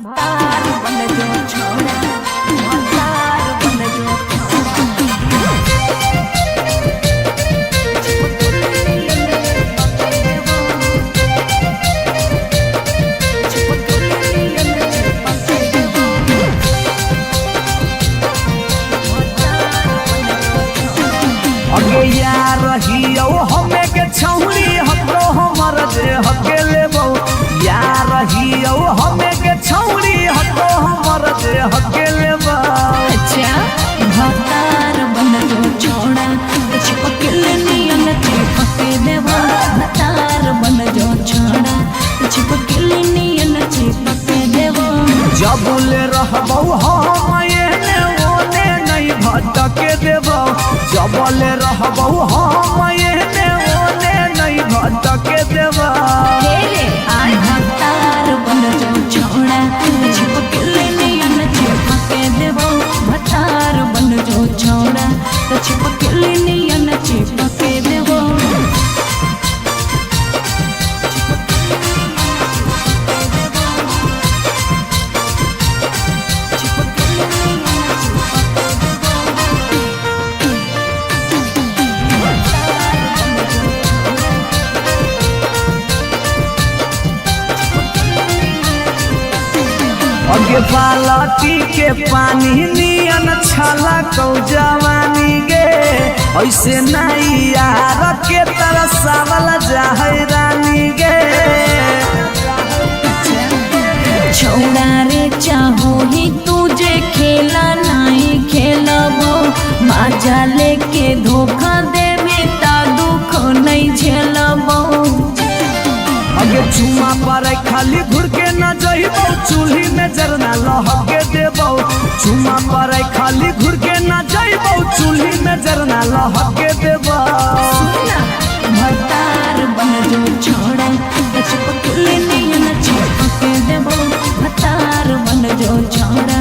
भतार बन जो छोड़ा, भतार बन जो अगे यार रहियो हमें के छौरी हतो हमर जे हके लेबो यार रहियो हमें के छौरी हतो हमर जे हके लेबो। अच्छा भतार बन जो छोड़ा, चिपक नियन चिपक देबो। भतार बन जो छोड़ा, चिपक नियन चिपक देबो। जबले रहबो हम एने ओने नहीं भटके देबो। जबले रहबो हम एने ओने नहीं भटके देबो। भतार बन जो छोड़ा, चिपक नियन चिपक देबो। भतार बन जो छोड़ा, चिपक नियन चिपक देबो। अगे बालटी के पानी नियन छला कौ जवानी गे ऐसे नहीं यार के तरसावल जाहै रानी गे। छोड़ा रे चाहो ही तुझे खेला नहीं खेलबो। माजा लेके धोखा देवे ता दुख नहीं झेलबो। अगे चुमा पर खाली घुर के न जइबो चूल्ही में जरना लहके देबो। चुमा पर खाली घुर के न जइबो चूल्ही में जरना लहके देबो। भतार बन जो छोड़ा, चिपक नियन चिपक देबो। भतार बन जो छोड़ा,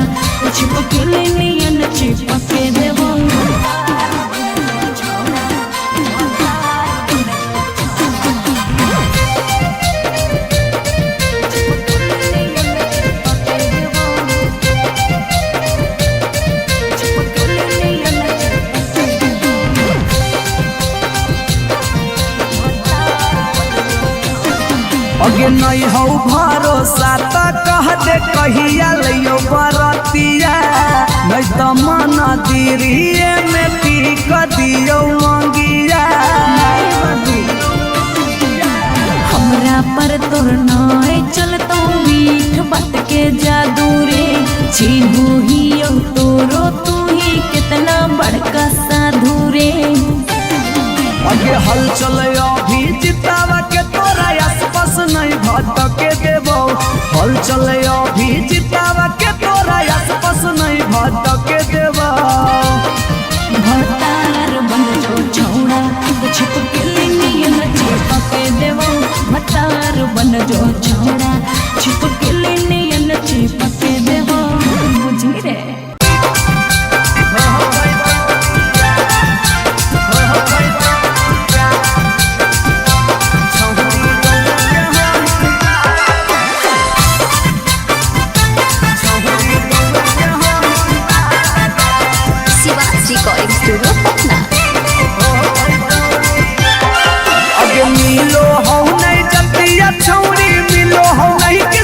चिपक नियन चिपक देबो। अगे नहीं हो भरोसा त कह दे कहिया लियो बरतिया नहीं तो मन दिरिए में पीक दियो मंगिया। हमरा पर तोर नाय चलतो मीठ बात के जादू रे। चिन्हू ही तोरो तू ही कितना बड़का साधु रे। अगे हल चल अभी जितावा के तोरा आसपास नहीं भटके देबो। हल चल अभी जितावा के तोरा आसपास नहीं भटके देबो। भतार बन जो छोड़ा, चिपक नियन चिपक देबो। भतार बन जो छोड़ा, चिपक नियन चिपक देबो। बुझी रे अगे मिलो हो नहीं जतिया छौरी मिलो हो नहीं कि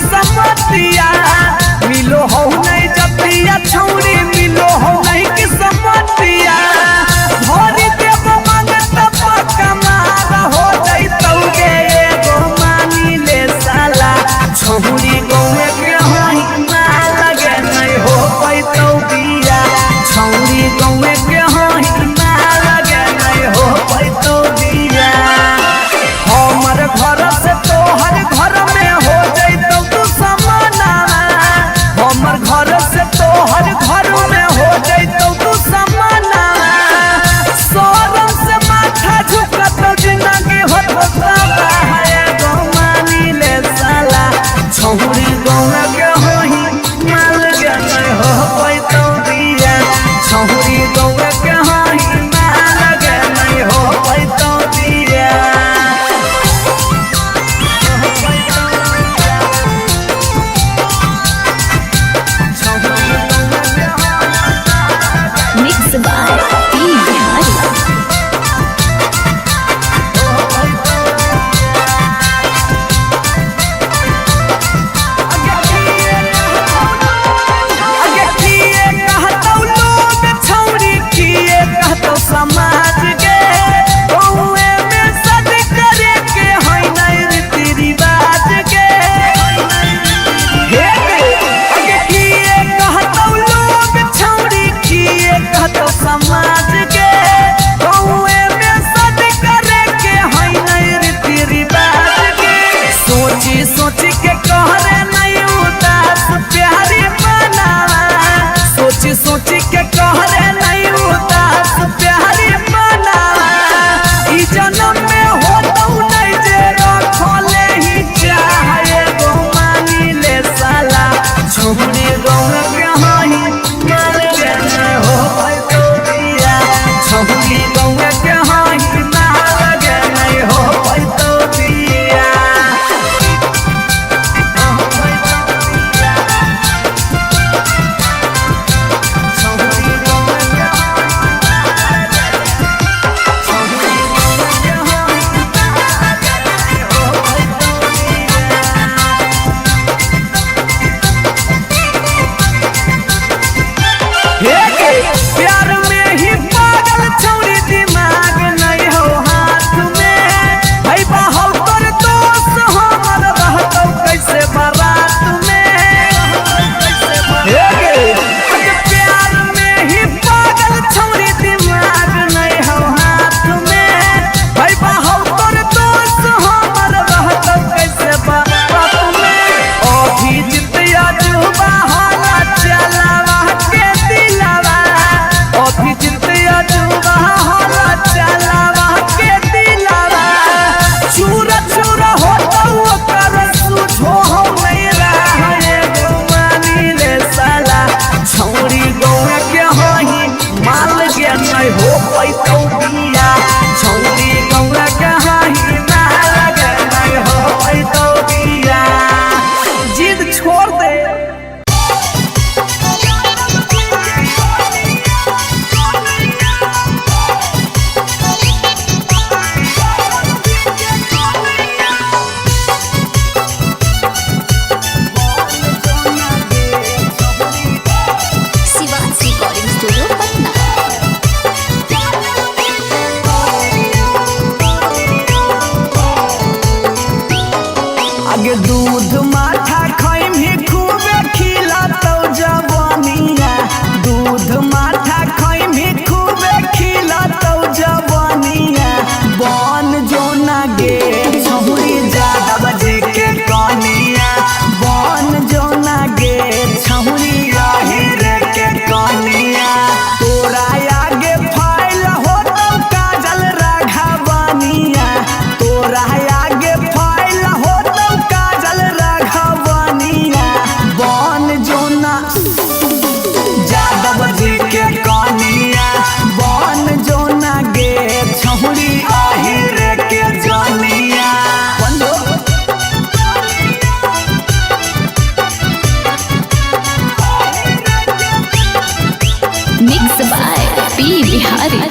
मिक्स बाय पी बिहारी।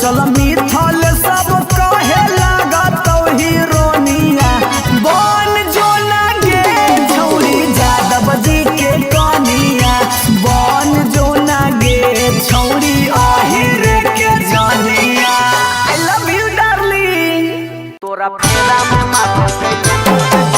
चल मिथल सब कहे लागत हीरोनिया बन जो लागे छौरी जादव जी के कनिया बन जो लागे छौरी आहिर के जानिया। आई लव यू डार्लिंग तोरा फेरा में माथा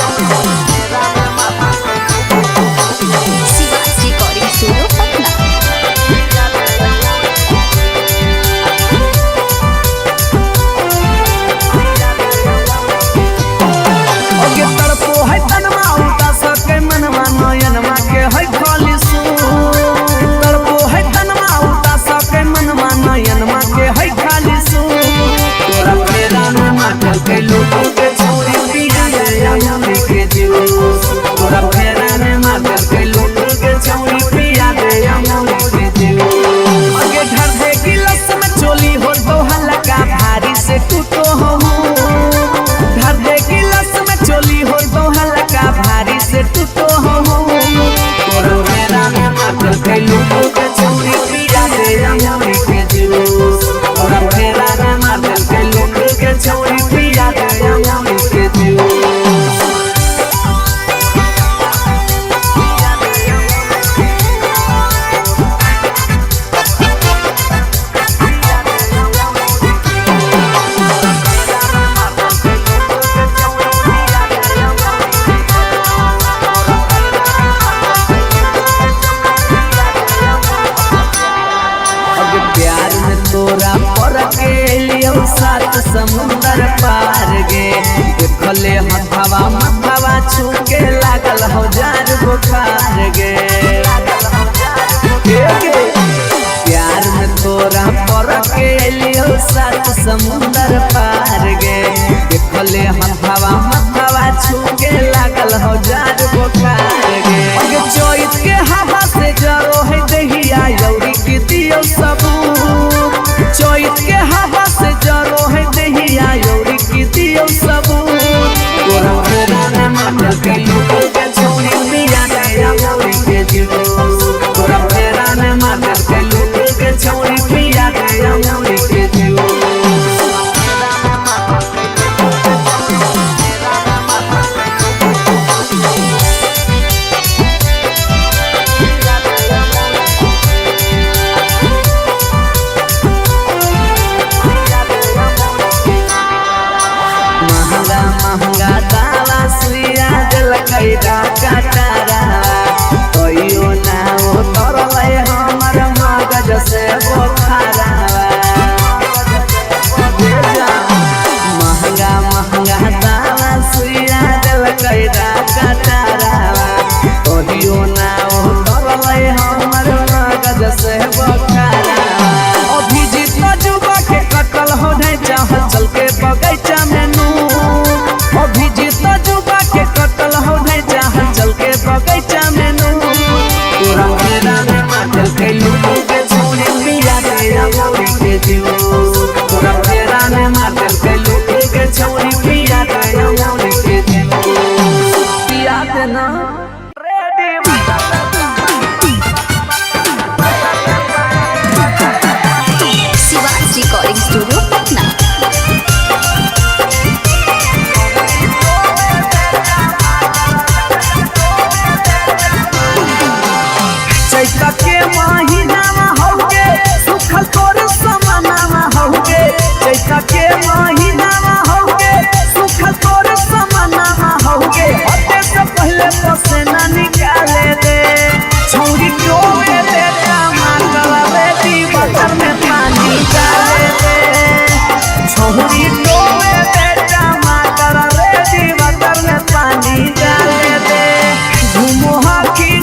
समुंदर पार गे देखले हथवा मथवा छूके लागल हजार बुखार गे प्यार में तोरा पर के लियो सात समुंदर पार गे देखले हथवा मथवा छूके लागल हजार बुखार गे चोइत के हवा से जरो है दहिया यौरी की दियो सबूत चोइत के हवा से जरो है दहिया यौरी की दियो सबूत तोरा फेरा में माथा के लूटो के छोड़ी पिया गया यौरी के जुलूस तोरा फेरा में माथा के लूटो के छोड़ी पिया गया यौरी के जुलूस। स्टूडियो पटना। चैता के महीनामा हौगे सुखल तोर समानामा हौगे चैता के महीनामा हौगे सुखल तोर समानामा हौगे हटे से पहले पसेना निकाले दे छौरी डोबे दे टमाटर रे दीवार में पानी डाले दे छौरी डोबे दे टमाटर रे दीवार में पानी डाले दे घूमो हाकी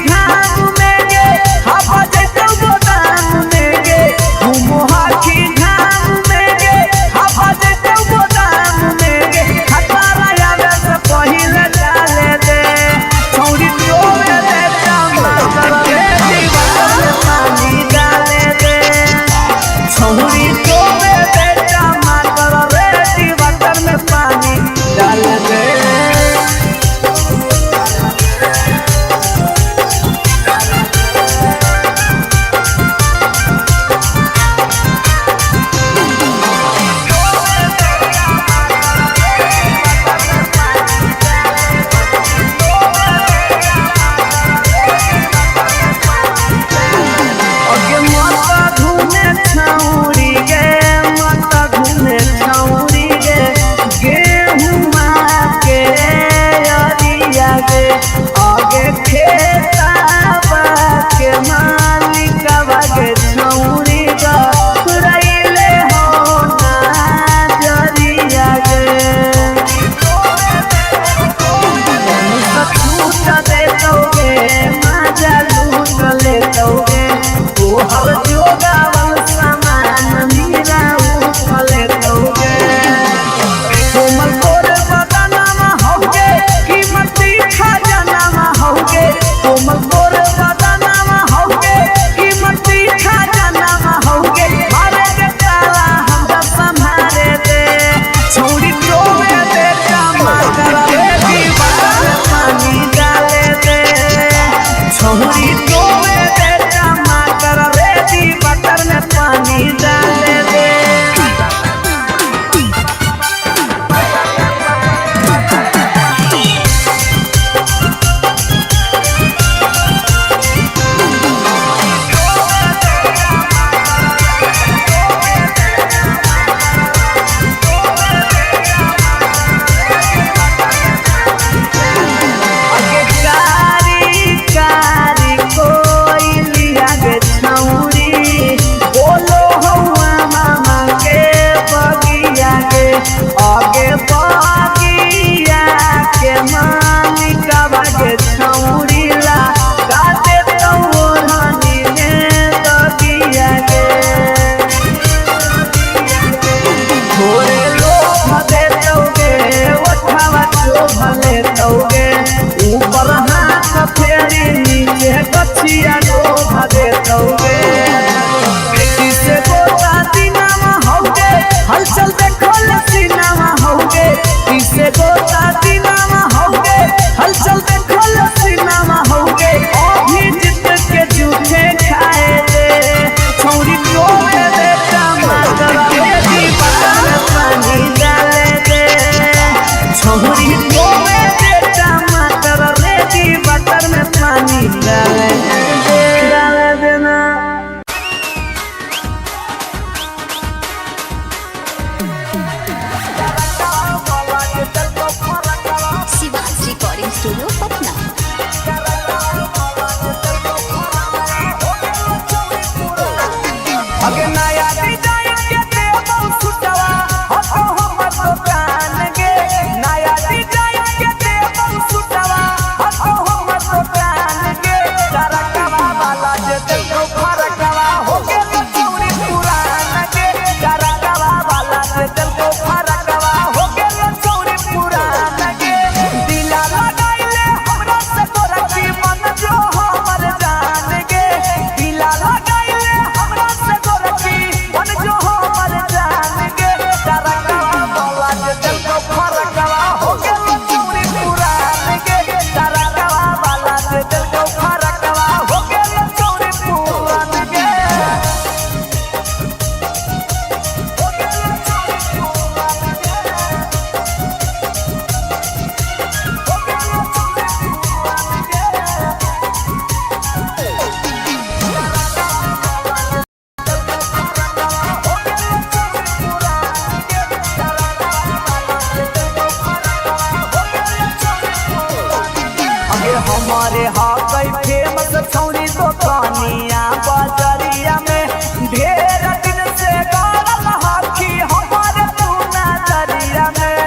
हमारे हाकई फेमस छौरी दुकानिया बाजरिया में ढेर दिन से गाड़ल हाकी हमारे तू नजरिया में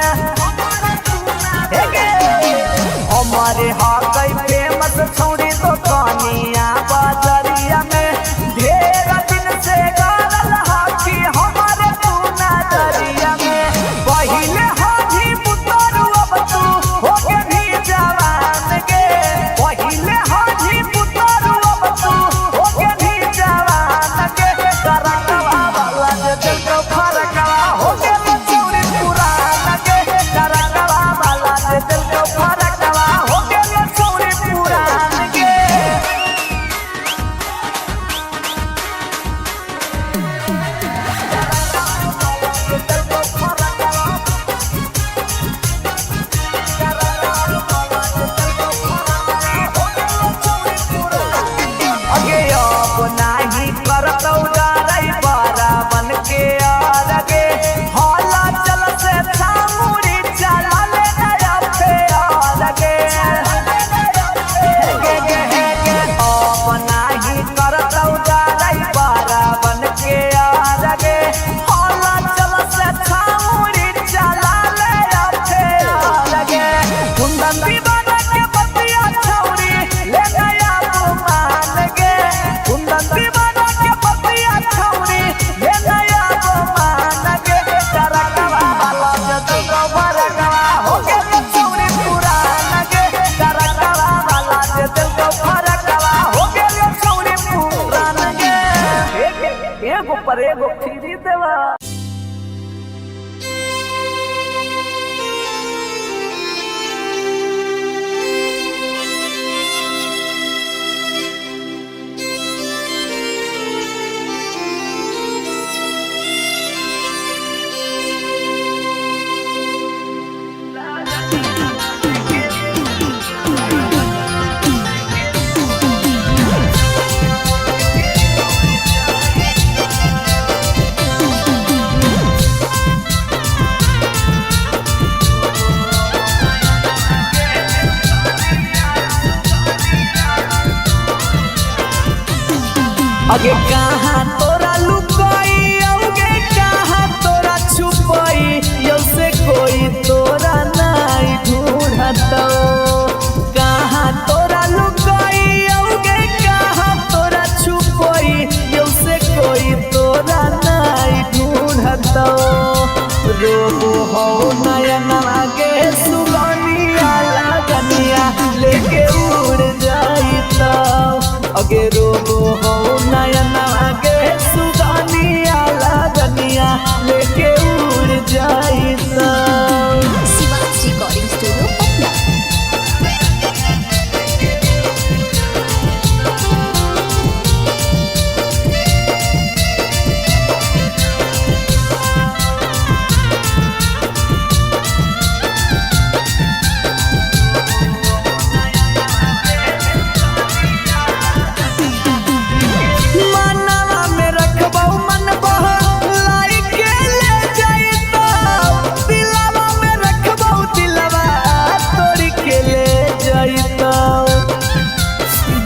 हमारे हाकई फेमस छौरी दुकानिया बाजरिया में ढेर दिन से गाड़ल हाकी हमारे तू नजरिया में पहिले हाथी पुतरू अब तू होके भी जवान गे पहिले हाथी पुतरू अब तू होके भी जवान गे करकवा वाला दिल को फरकवा होके छौरी पुरान गे करकवा वाला दिल को फरकवा होके छौरी पुरान गे अगे अब नाही करतौ डरै बारा बन के आगे हाला चल से छामुड़ी चला ले नया फेर गे अब नाही करतौ डरै बारा बन के आगे हाला चल से छामुड़ी चला ले फेर गे कुंदन दीवाना के बतिया छौरी ले नया मान गे कुंदन दीवाना के बतिया छौरी ले नया मान गे करकवा वाला जतौ भरकवा हो गे छौरी पुरान गे करकवा वाला जतौ भरकवा हो गे छौरी पुरान गे एगो पर एगो फ्री देवा अगे कहाँ तोरा लुकाई औगे कहाँ तोरा छुपाई यौ से कोई तोरा नहीं ढूंढतौ कहाँ तोरा लुकाई औगे कहाँ तोरा छुपाई यौ से कोई तोरा नहीं ढूंढतौ रोबो हो नयन आगे सुगनिया लगनिया लेके उड़ जाइतौ अगे रोबो हो नयन आगे सुगनिया लगनिया लेके उड़ जाइतौ शिवांश रिकॉर्डिंग स्टूडियो पटना। मनवा में रखबौ मन बहलाई के ले जाइतौ दिलवा में रखबौ दिलवा तोड़ी के ले जाइतौ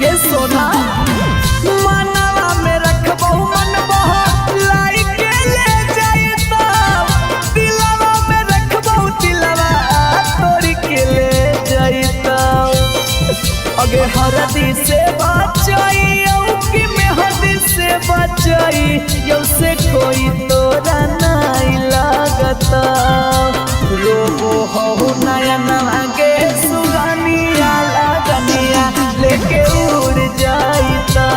ये सोना मनवा में रखबौ मन बहलाई के ले जाइतौ दिलवा में रखबौ दिलवा तोड़ी के ले जाइतौ अगे हरदी से बचाई कि मेहदी से बचाई यौ से कोई तोरा नहीं लगता रोबो हो नयन आगे सुगनिया लगनिया लेके उड़ जाइतौ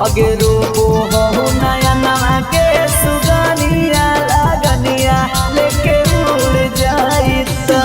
अगे रोबो हो नयन आगे सुगनिया लगनिया लेके उड़ जाइतौ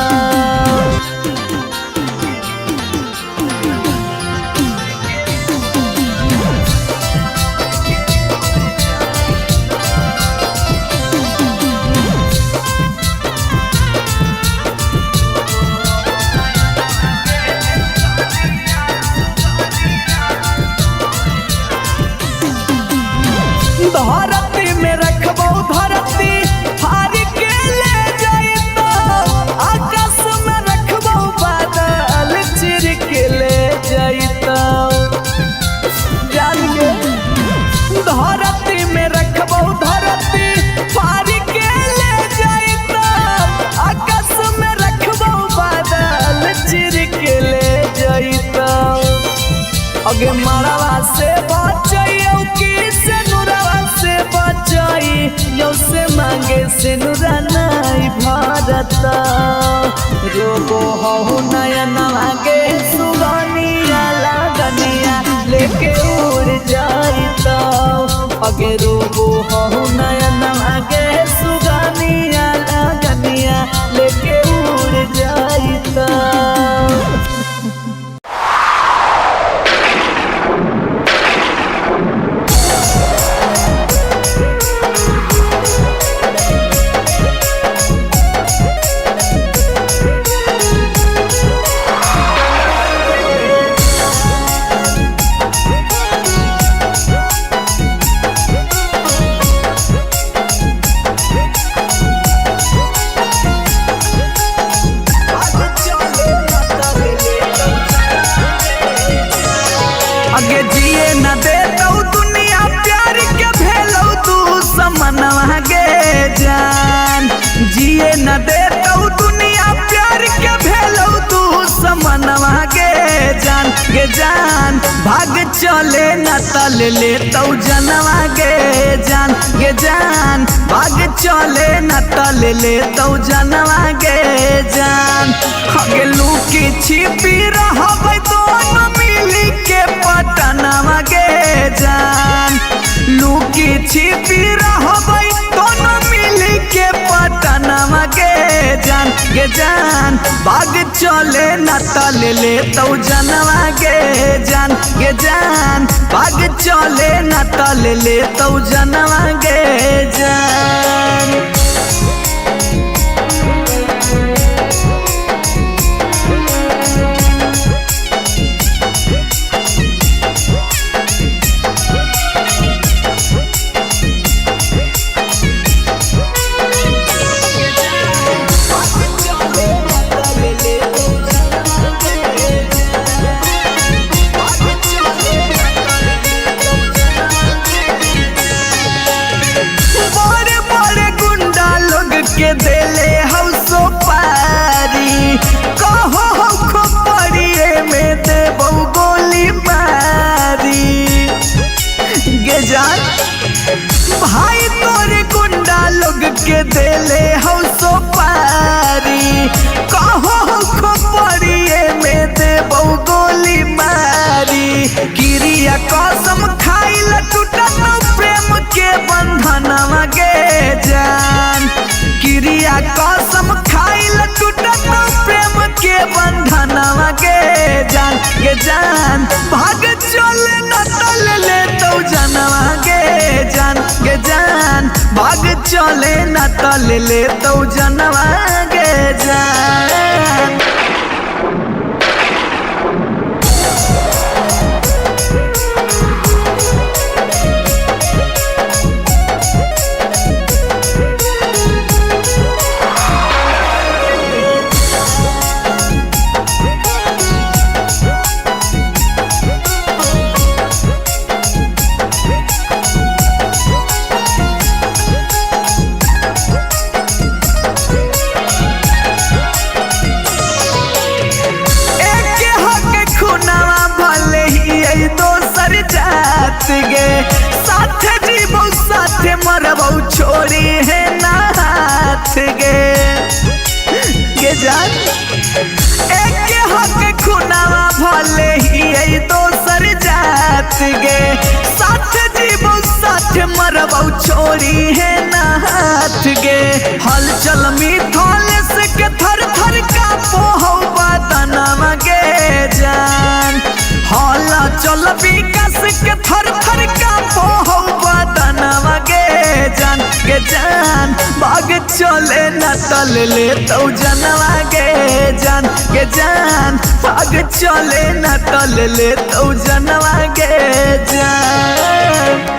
अगे मरवा से बचाई की से नुरवा से बचाई यो से मांगे से नुरा नहीं भारत रोगो हो नयन मांगे सुगनिया लगनिया लेके उड़ जाई तो अगे रोगो हो नयन मांगे सुगनिया लगनिया लेके उड़ जाई तो अगे जिए न दे तो दुनिया प्यार के भेलो तू समनवा गे जान जिए न दे तो दुनिया प्यार के भेलो तू समनवा गे जान भाग चले न तल ले तो जनवा गे जान भाग चले न तल ले तो जनवा गे जान अगे लुकी छिपी रहबै दोनों मिली के पटनवा गे जान लुकी छिपी रहबै दोनों मिली के पटनवा गे जान भाग चले न तल ले तो जनवा गे जान भाग चले न तल ले तो जनवा गे जान के देले हम सो पारी कहो खो पड़िए में देबो गोली मारी गे जान भाई तोरे गुंडा लोग के देले हम सो पारी कहो खो पड़िए में देबो गोली मारी क्रिया कसम खाइल टूटत प्रेम के बंधनवा गे जान क्रिया कसम खाइल टूटत प्रेम के बंधनवा गे जान भाग चले न तल ले तो जनवा गे जान भाग चले न तल ले तो जनवा गे जान गे साथे जीवो साथे मरबो छोड़ी है ना हाथ गे जान एक हक खुनावा भले ही दोसर जात गे साथे जीवो साथे मरबो छोड़ी है ना हाथ गे हलचल मिथल से के थर थर का पोहो बदनवा गे जान हला चल विकास के थर थर का पोहो बदनवा गे जान भाग चले न तल ले तो जनवा गे जान भाग चले न तल ले तो जनवा गे जान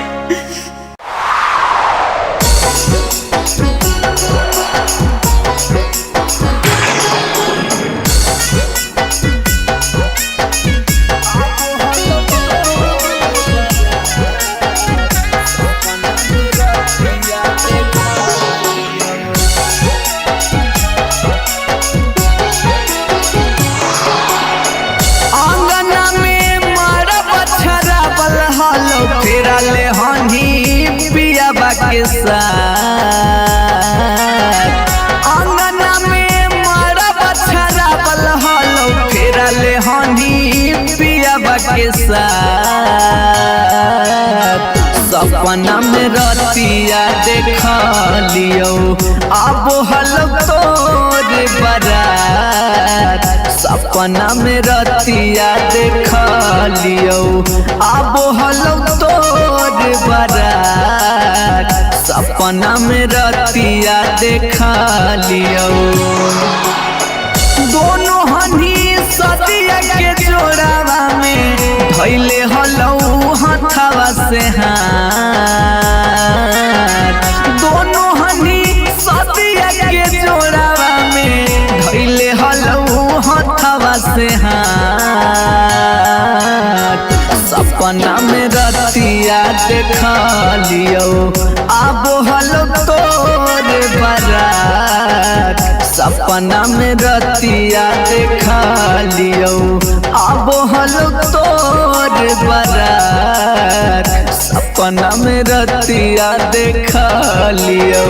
साथ सपना में रतिया देख लियो अब हलो तोर बारात सपना में रतिया देख लियो अब हलो तोर बारात सपना में रतिया देख लियो दोनों हनी सदिया के जोड़ावा में धैले हलौ हथवा से हाथ दोनों हनी सदिया के जोड़ावा में धैले हलौ हथवा से हाथ सपना में रतिया देख लियो अब हलो तोर बारात सपना में रतिया देख लियो अब हलो तोर बारात सपना में रतिया देख लियो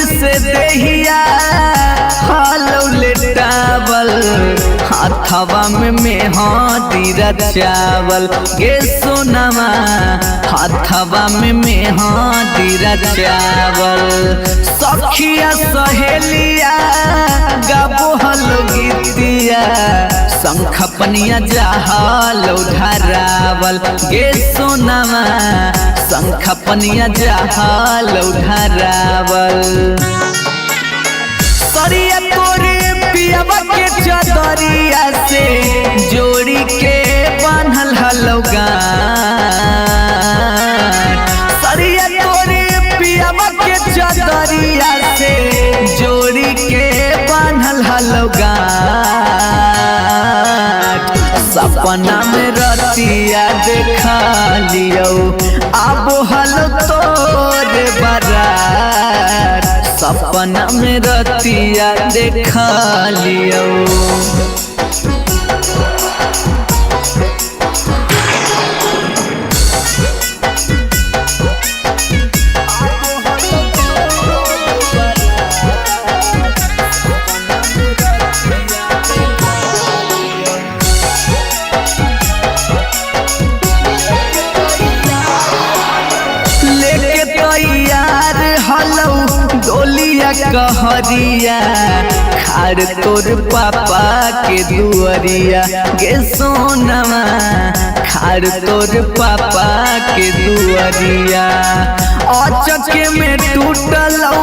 से देहिया हालो लेटावल हाथवा में मेहंदी रचावल गे सोनमा हाथवा में मेहंदी रचावल सखिया सहेलिया गाबो हलो गीतिया शंख पनिया जहालो धरावल गे सोनमा शंख पनिया जहालो धरावल सरिया तोरे पियावा के चदरिया से जोड़ी के बांधल हलो गान सरिया तोरे पियावा के चदरिया से जोड़ी के बांधल हलो गान सपना में रतिया देख लियो अब हलो तोर बारात सपना में रतिया देख लियो डोलिया कहरिया खार तोर पापा के दुअरिया गे सोनमा खार तोर पापा के दुअरिया अचके में टूटलौ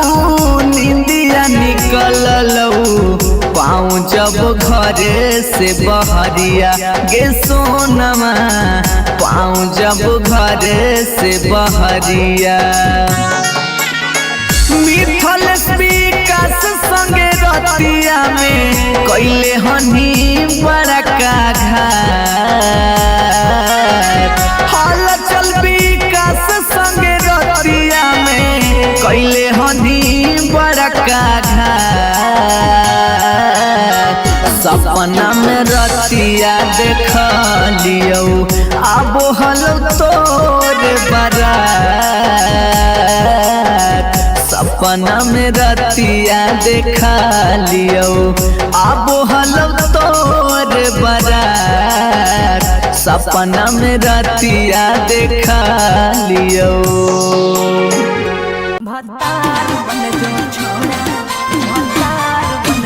निंदिया निकललौ पाँव जब घरे से बहरिया गे सोनमा पाँव जब घरे से बहरिया मिथल विकास संगे रतिया में कैले हनी बड़का घाट हल चल विकास संगे रतिया में कैले हनी बड़का घाट सपना में रतिया देख लियो अब हलो तोर बारात सपना में रतिया देख लियो अब हलो तोर बारात सपना में रतिया देख लियो भतार बन जो छोड़ा भतार बन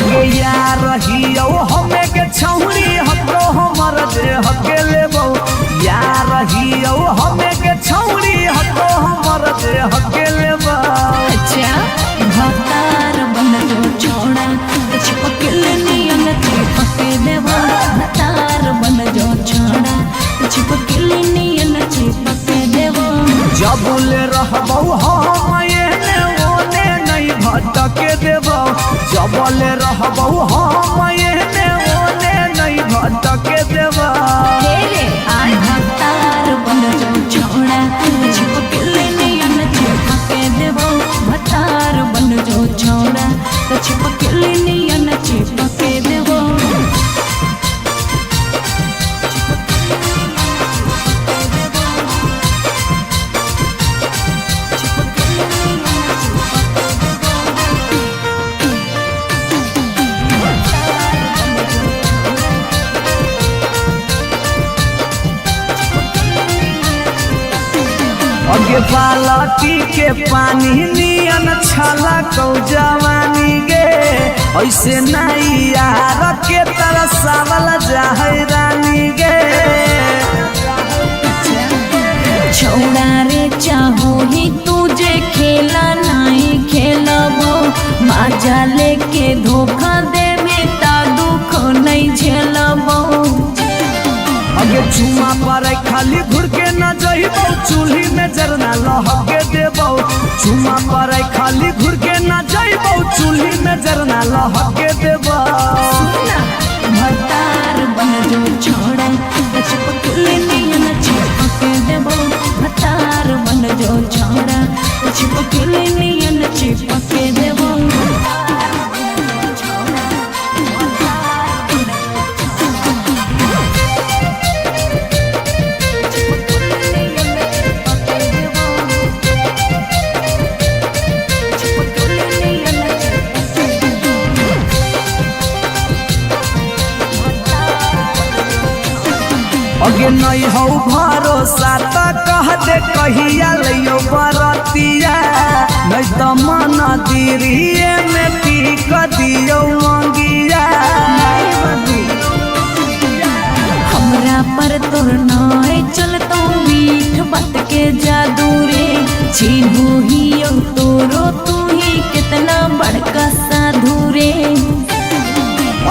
जो यार रहियो हमें के छौरी हको हमर जे हके लेबो यार रहियो हमें के छौरी हको हमर जे हके लेबो अच्छा भतार बन जो छोड़ा चिपक ले नियन चिपके देवा भतार बन जो भटके देबो जबले रहबो हम एने ओने नहीं भटके देबो भतार बन जो छोड़ा छिपकली नियन चिपके देबो भतार बन जो छोड़ा तो छिपकली नियन चिपके देबो अगे बालटी के पानी नियन छला कौ जवानी गे ऐसे नहीं यार के तरह सावल जाहे रानी गे छोड़ा रे चाहो ही तुझे खेला नहीं खेलबो मजा लेके धोखा देवे ता दुख नहीं झेलबो अगे चुमा पर खाली घुर के न जइबो चूल्ही में जरना लहके देबो चुमा पर खाली घुर के न जइबो चूल्ही में जरना लहके देबो भतार बन जो छोड़ा छिपकली नियन चिपके देबो भतार बन जो छोड़ा छिपकली नियन चिपके देबो अगे नहीं हो भरोसा तो कह दे कहिया लियो बरतिया नहीं तो मन दिरिए में पीक दियो मंगिया हमरा पर तोर नाय चलतो मीठ बात के जादू रे छीनू ही तोरो तू ही कितना बड़का साधु रे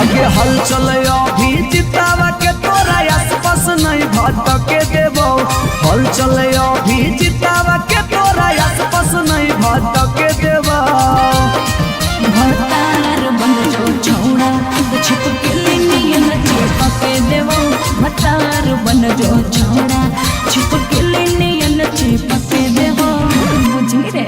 अगे हल चल अभी जितावा के तोरा आसपास नहीं भटके देबो हल चल अभी जितावा के तोरा आसपास नहीं भटके देबो भतार बन जो छोड़ा छिपकली नियन चिपके देबो भतार बन जो छोड़ा छिपकली नियन चिपके देबो बुझी रे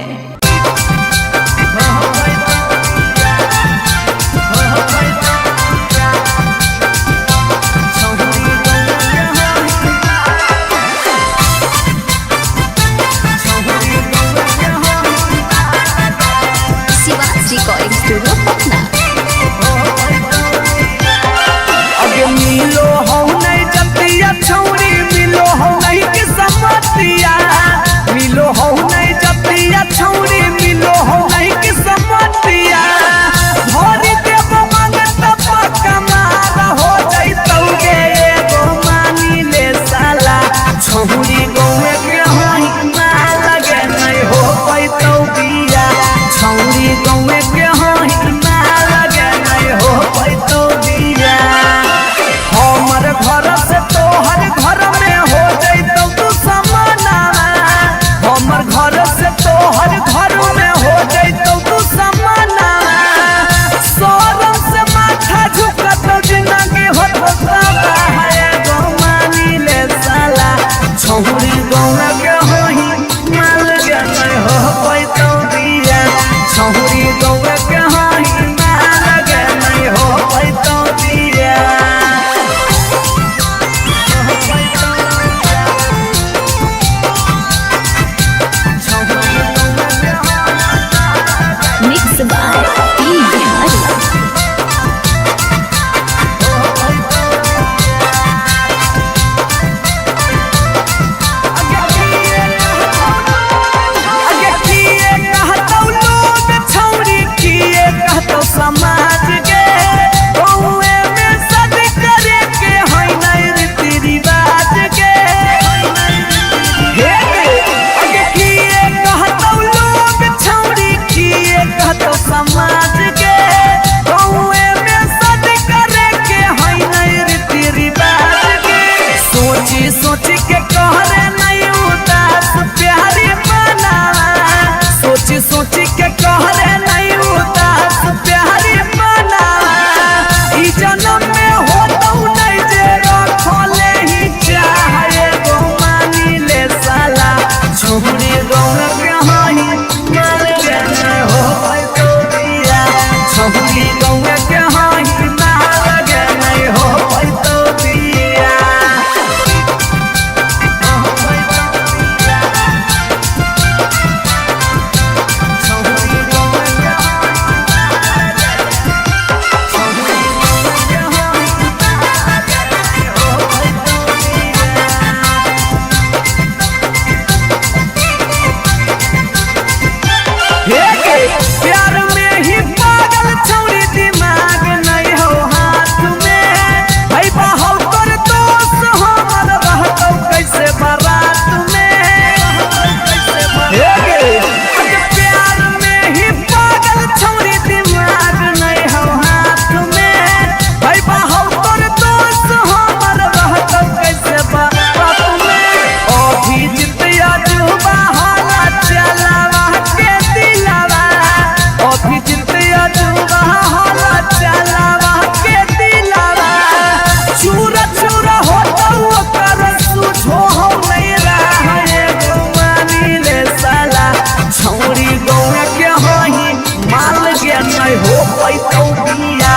पैतौ बिया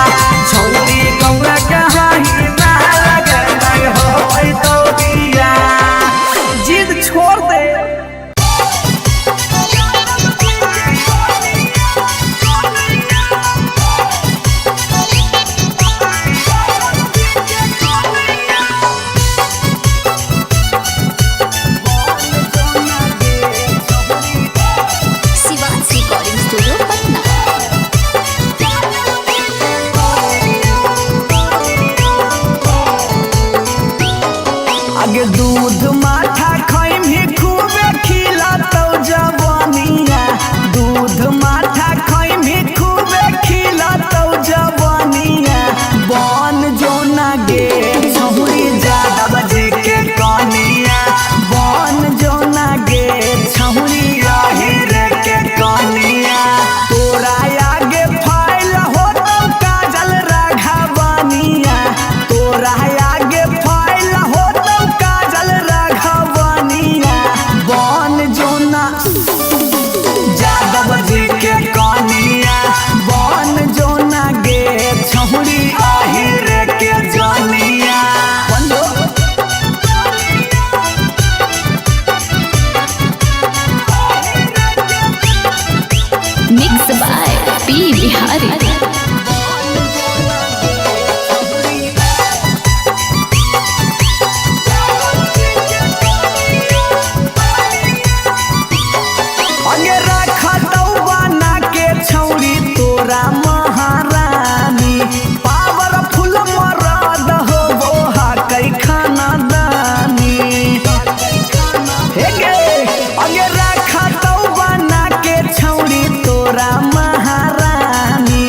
छौरी गौरा कहाँ ही ना लगे नहीं हो पैतौ बिया जिद छोड़ दे शिवांश रिकॉर्डिंग स्टूडियो पटना। आगे दूध माठा खैमी खूबे खिलातौ जवानिया दूध माठा खैमी खूबे खिलातौ जवानिया बन जोना गे छहुरी जादव जी के कनिया बन जोना गे छहुरी आहिर के कनिया तोरा आगे फाइल होतौ काजल राघवनिया तोरा आगे फाइल होतौ काजल राघवनिया बन जोना जादव जी के कनिया बन जोना गे छहुरी आहिर के जनिया मिक्स बाय पी बिहारी। आगे रखतौ बना के छौरी तोरा महारानी पावरफुल मरद हो बोहा कै खाना दानी हे गे आगे रखतौ बना के छौरी तोरा महारानी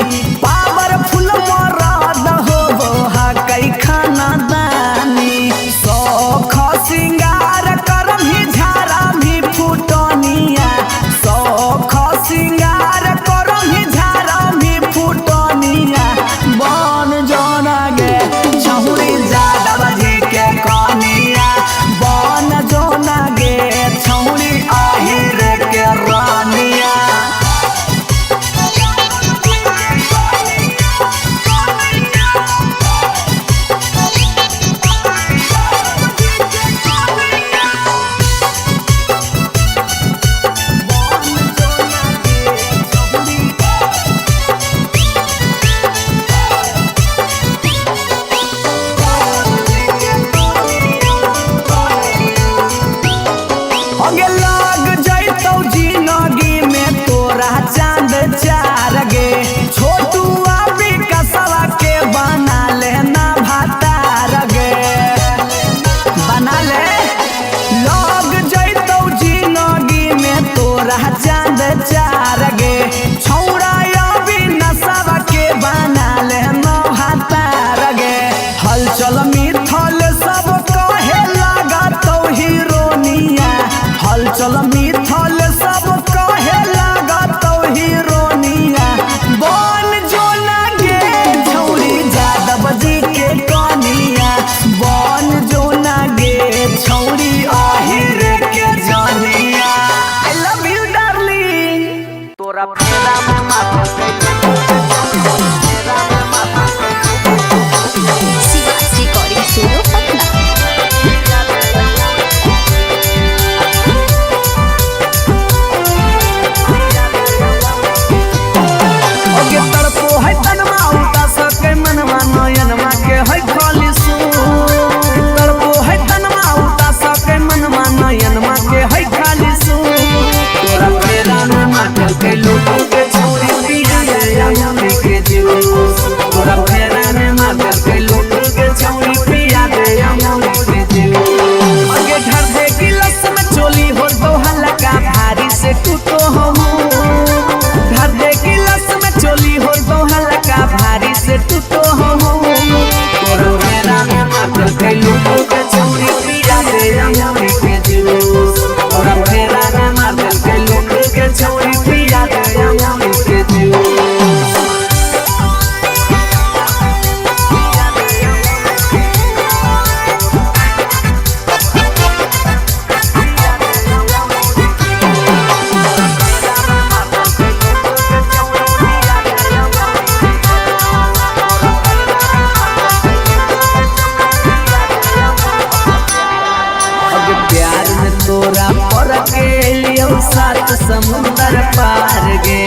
समुंदर पार गे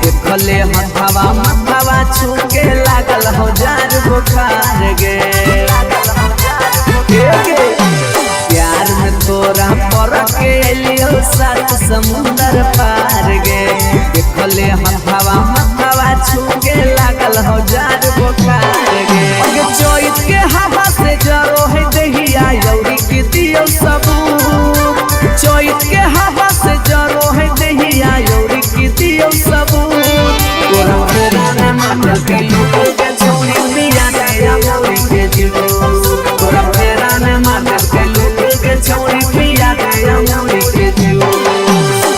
देखले हथवा मथवा छूके लागल हजार बुखार गे प्यार में तोरा पर के लियो सात समुंदर पार गे देखले हथवा मथवा छूके लागल हजार बुखार गे चोइत के हवा से जरो है दहिया यौरी के दियो सबूत चोइत के हवा से जरो है दहिया यौरी के दियो सबूत तोरा फेरा ने मार के लोग के छोड़ी दिया गया मौरी के जुलूस तोरा फेरा ने मार के लोग के छोड़ी दिया गया मौरी के जुलूस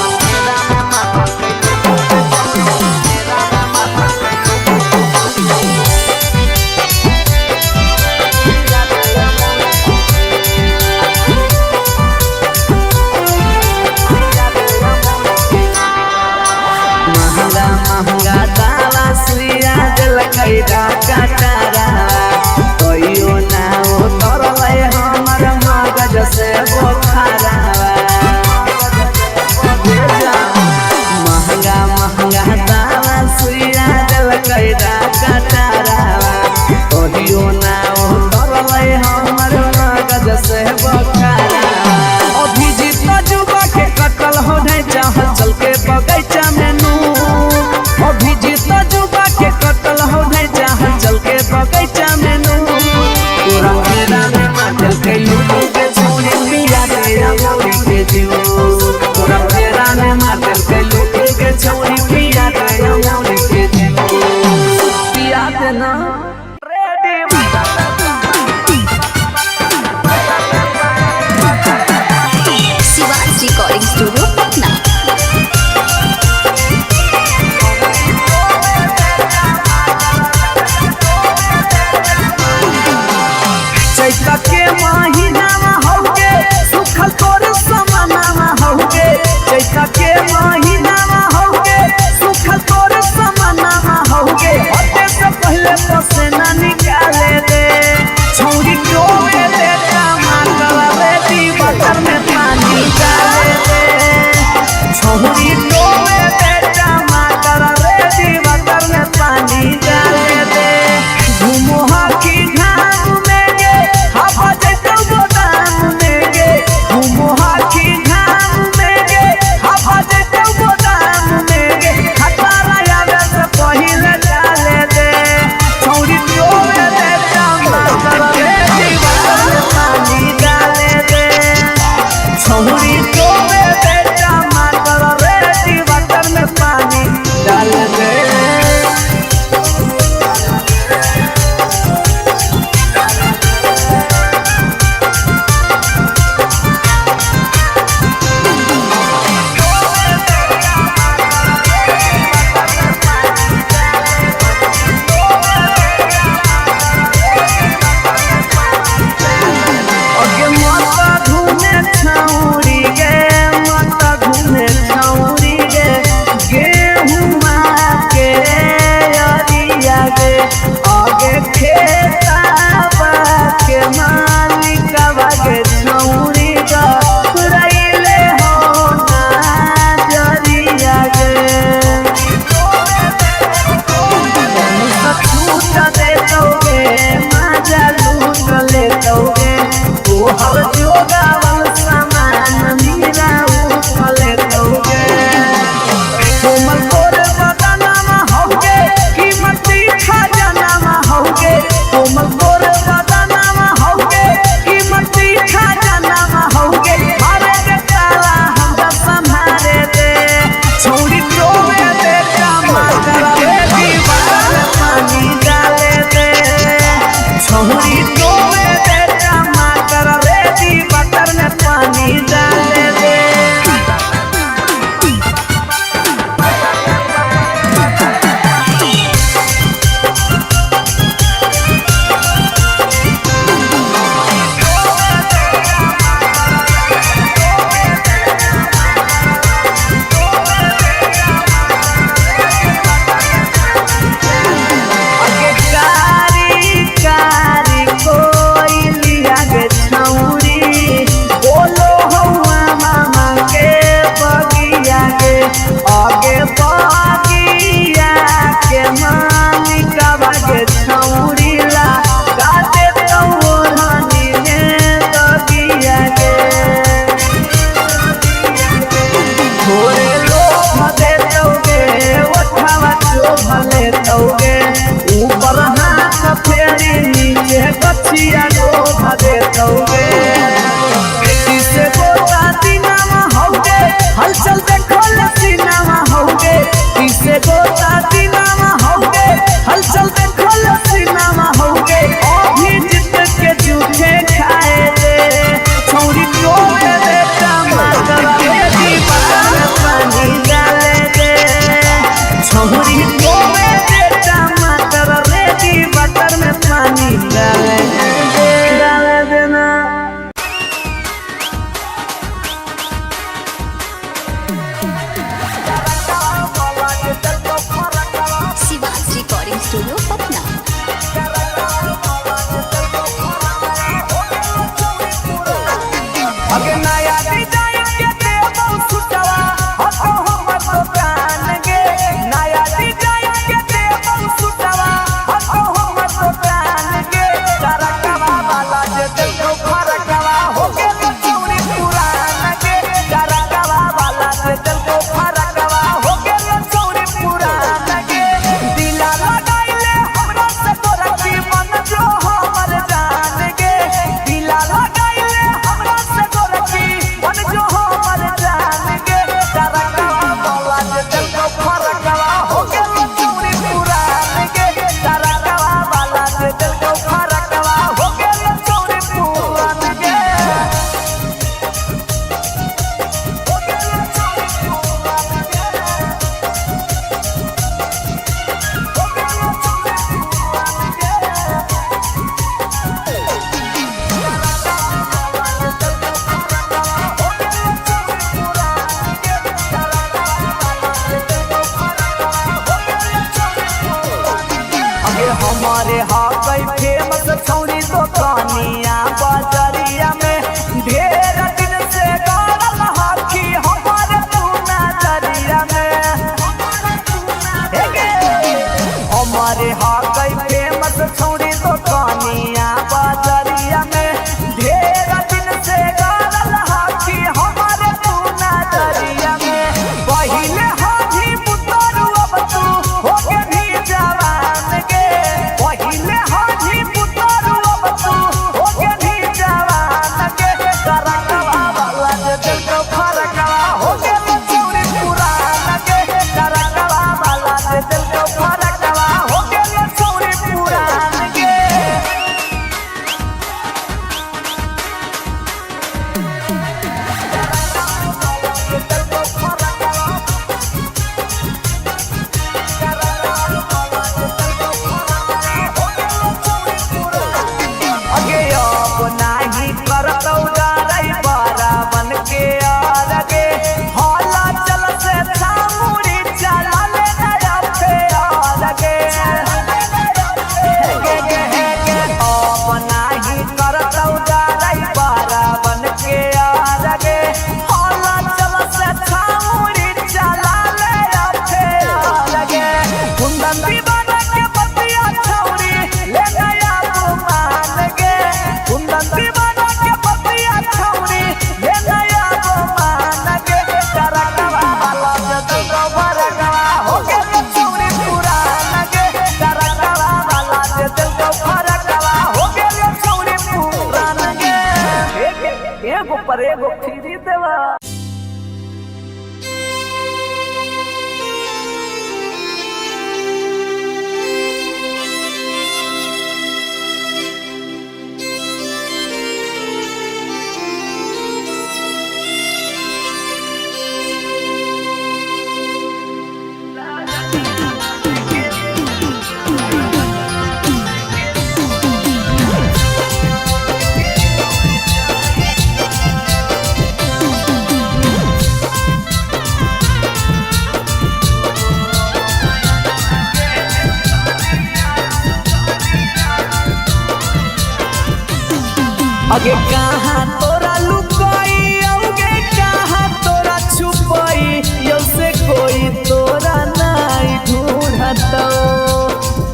अगे कहाँ तोरा लुकाई अगे कहाँ तोरा छुपाई यौ से कोई तोरा नहीं ढूंढतो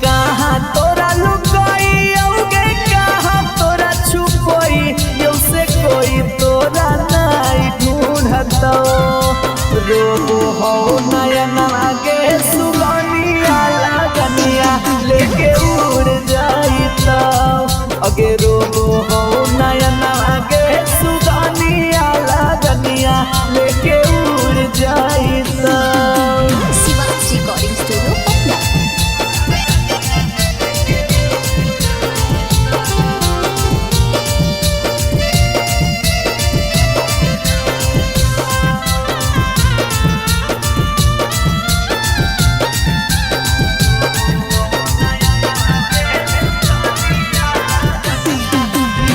कहाँ तोरा लुकाई अगे कहाँ तोरा छुपाई यौ से कोई तोरा नहीं ढूंढतो रोबो हो नयना के सुगनिया लगनिया लेके उड़ जाइता अगे रोबो हो नयना के सुगनिया लगनिया लेके उड़ जाइता शिवांश रिकॉर्डिंग स्टूडियो पटना।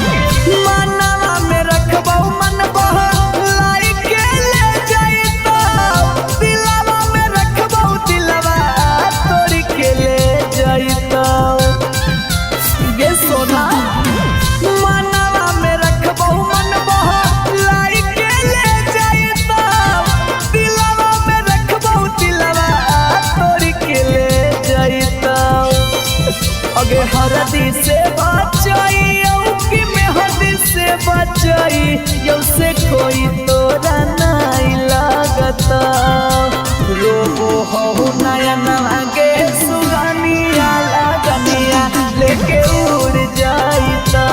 मनवा में रखबौ मन बहलाई के ले जाइता दिलवा में रखबौ दिलवा तोड़ के ले जाइता गे सोना मनवा में रखबौ मन बहलाई के ले जाइता दिलवा में रखबौ दिलवा तोड़ के ले जाइता अगे हरदी से बचाई कि मेहदी से बचाई यौ से कोई तोरा नहीं लगता रोबो हो नयना के सुगनिया लगनिया लेके उड़ जाइता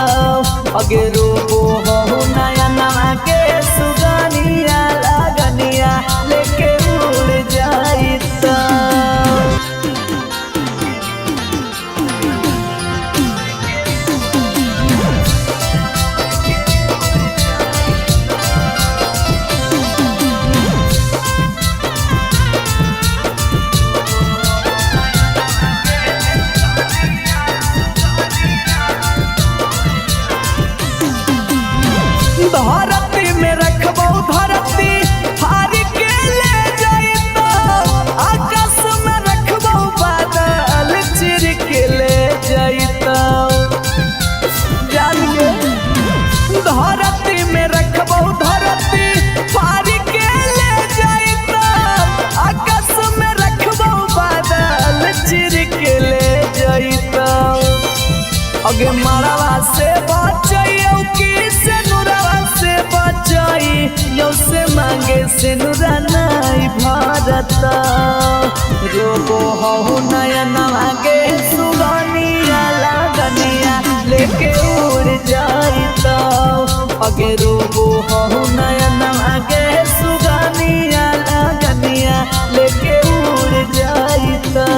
अगे रोबो हो नयना के सुगनिया लगनिया लेके उड़ जाइता धरती में रखबौ धरती हार के ले जाइता आकाश में रखबौ बादल चिर के ले जाइता जानिए धरती में रखबौ धरती हार के ले जाइता आकाश में रखबौ बादल चिर के ले जाइता अगे मरवा से बचाइयो कि से नुरवा से बचाई यौ से मांगे से नुरा नहीं भरता रोबो हो नयना के सुगनिया लगनिया लेके उड़ जाइता अगे रोबो हो नयना के सुगनिया लगनिया लेके उड़ जाइता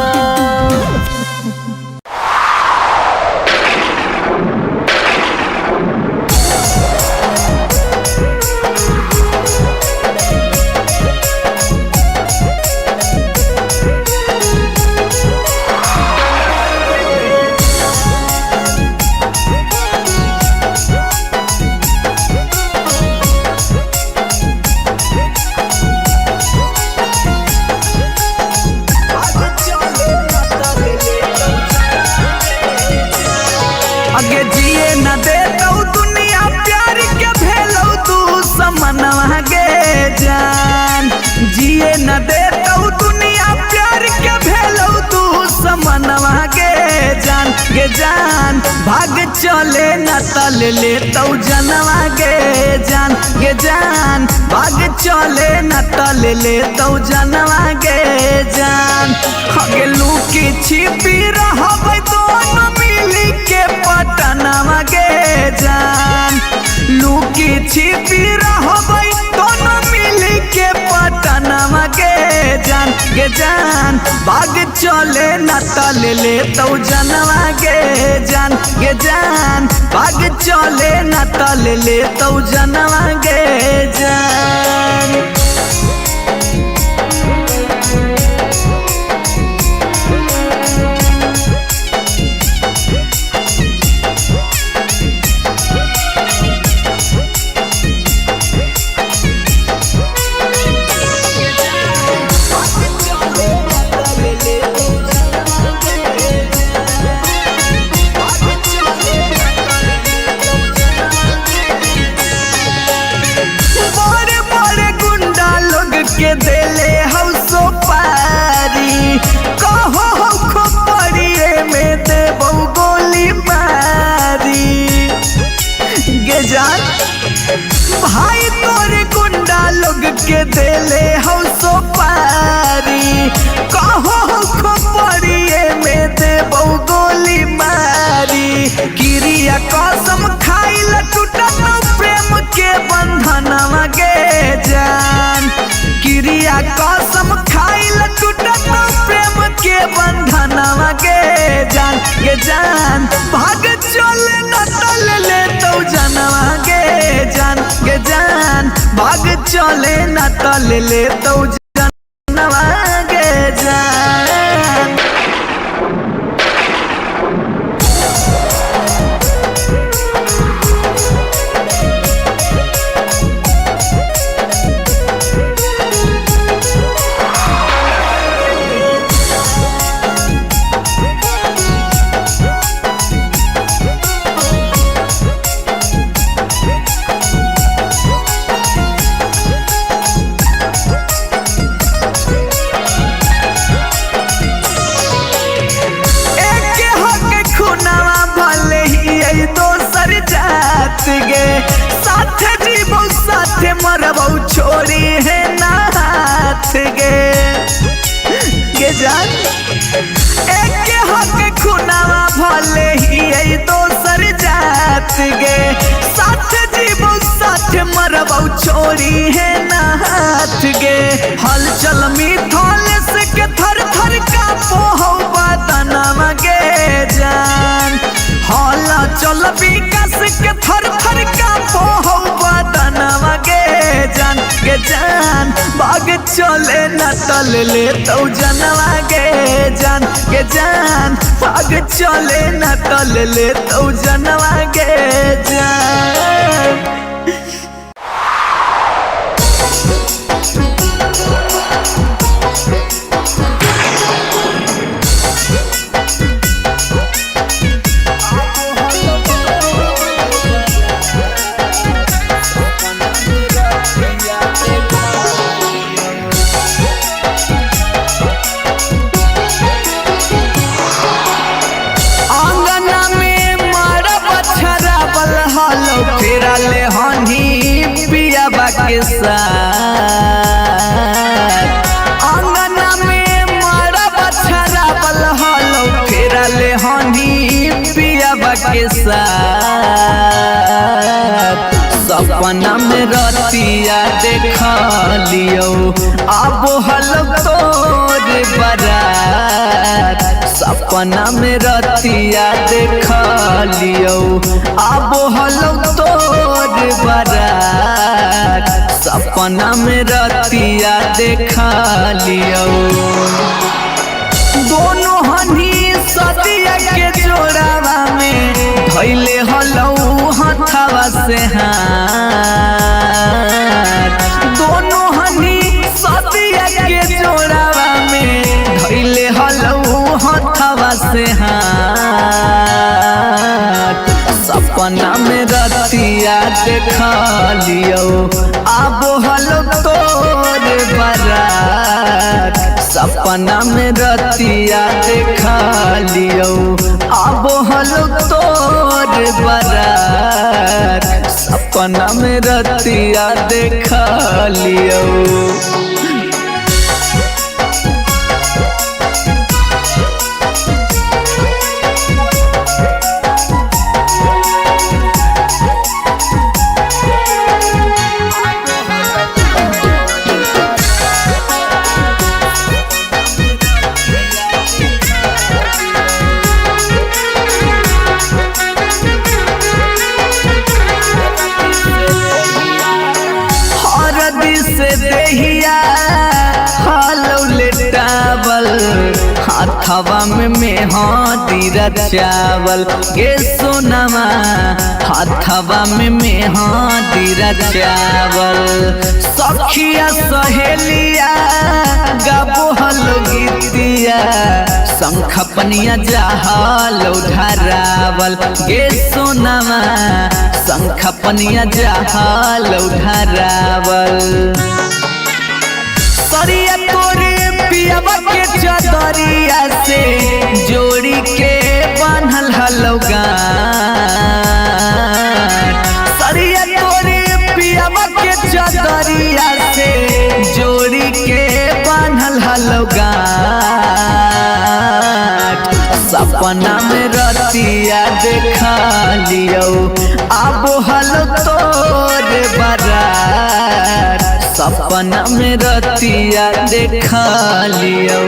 अगे जिए न देतौ दुनिया प्यार के भेलौ तू समनवा गे जान जिए न देतौ दुनिया प्यार के भेलौ तू समनवा गे जान भाग चले न तल लेतौ जनवा गे जान भाग चले न तल लेतौ जनवा गे जान अगे लुकी छिपी रहबै दोनों मिली के पटनवा गे जान लुकी छिपी रहबै दोनों मिली के पटनवा गे जान भाग चले न तल लेतौ जनवा गे जान भाग चले न तल लेतौ जनवा गे जान चले न तल ले तो जनवा गे जान। गे साथ जीवो साथ मरबो छोड़ी है ना हाथ गे जान। एक हक खुनावा भले ही दोसर जात गे साथ जीवो साथ मरबो छोड़ी है ना हाथ गे। हलचल मिथल से के थर थर का पोहो बदनामा गे जान। हला चल विकास के थर थर का पोहो बदनामा गे जान। बाग चले न तल ले तो जनवा गे जान। बाग चले न तल ले तो जनवा गे जान। ले हनी पियाबा के साथ अंगना में मारा बछरा बल हलो फेरा ले हनी पियाबा के साथ। सपना में रतिया देख लियो अब हलो तोर बारात। सपना में रतिया देख लियो अब हलो तोर बारात। सपना में रतिया देख लियो दोनों हनी सदिया के जोड़ावा में धैले हलो हथवा से हाथ। दोनों हनी सदिया के जोड़ावा में धैले हलो हथवा से हाथ। सपना में रतिया देख लियो अब हलो तोर बारात। सपना में रतिया देख लियो अब हलो तोर बारात। सपना में रतिया देख लियो। हथवा में मेहंदी रचावल गे सोनमा। हथवा में मेहंदी रचावल सखिया सहेलिया गाबो हलो गीतिया। शंख पनिया जहालो धरावल गे सोनमा। शंख पनिया जहालो धरावल सरिया तोरे पियावा के चदरिया से जोड़ी के बांधल हलो गान। सरिया तोरे पियावा के चदरिया से जोड़ी के बांधल हलो गान। सपना में रतिया देख लियो अब हलो तोर बारात। सपना में रतिया देख लियो।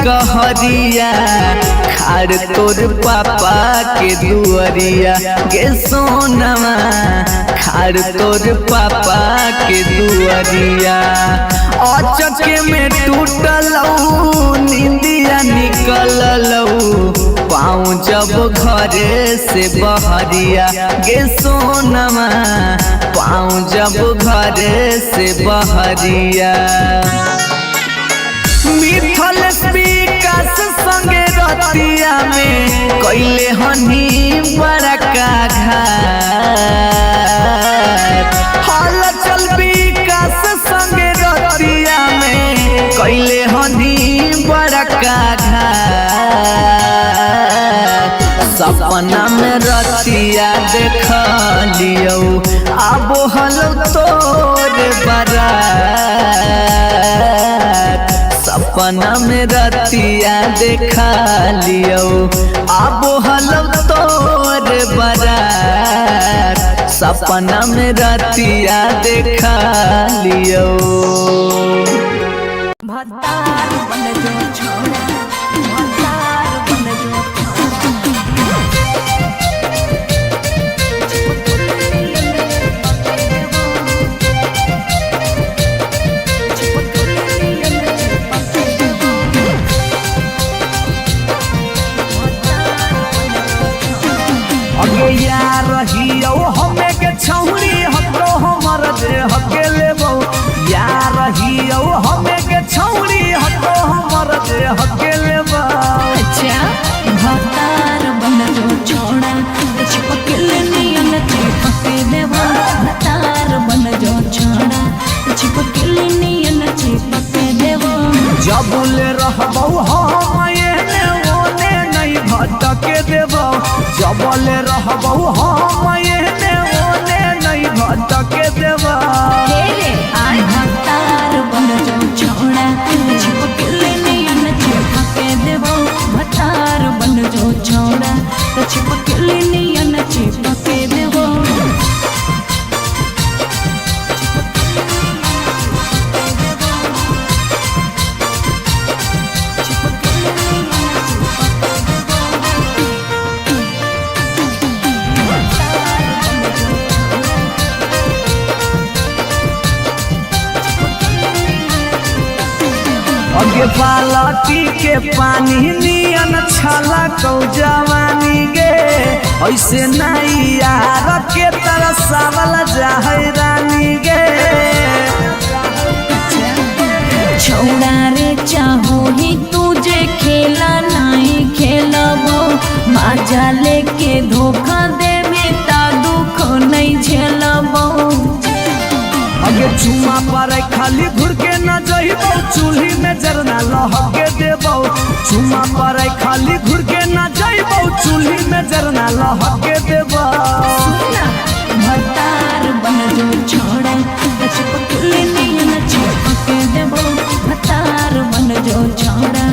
कहरिया खाड़ तोर पापा के दुअरिया गे सोनमा खाड़ तोर पापा के दुअरिया अचके में टूटलौ निंदिया निकललौ पाँव जब घरे से बहरिया गे सोनमा पाँव जब घरे से बहरिया मिथल विकास संगे रतिया में कैले हनी बड़का घाट हल चल विकास संगे रतिया में कैले हनी बड़का घाट सपना में रतिया देख लियो आबो हलो तोर बारात सपना में रतिया देखा लियो आबो हलो तोर बारात सपना में रतिया देखा लियो भतार बन जो छोड़ा भतार बन जो यार रहियो हमें के छौरी हतो हमर दे हके लेबो यार रहियो हमें के छौरी हतो हमर दे हके लेबो अच्छा भतार बन जो छोड़ा चिपकल नियन चिपके देबो भतार बन जो छोड़ा चिपकल नियन चिपके देबो जबुले रहबो हम एने ओने नहीं भटके देबो जबले रहबो हम एने ओने नहीं भटके देबो भतार बन जो छोड़ा चिपकल नियन चिपके देबो भतार बन जो छोड़ा चिपकल नियन चिपके देबो अगे बालटी के पानी नियन छला कौ जवानी गे ऐसे नहीं यार के तरसावल जाहै रानी गे छौड़ा रे चाहो ही तुझे खेला नहीं खेलबो मजा लेके धोखा देबे ता दुख नहीं झेलबो अगे चुमा पर खाली घुर के न जइबो चूल्ही में जरना लहके देबो चुमा पर खाली घुर के न जइबो चूल्ही में जरना लहके देबो भतार बन जो छोड़ा चिपकल नियन चिपके देबो भतार बन जो छोड़ा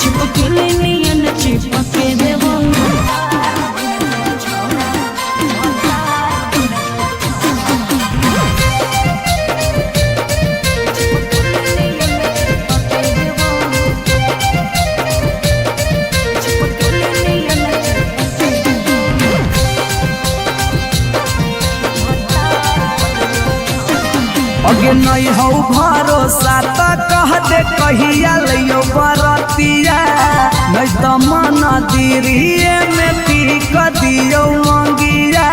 चिपकल नियन चिपके देबो अगे नहीं हो भरोसा त कह दे कहिया लियो बरतिया नहीं तो मन दिरिए में पीक दियो मंगिया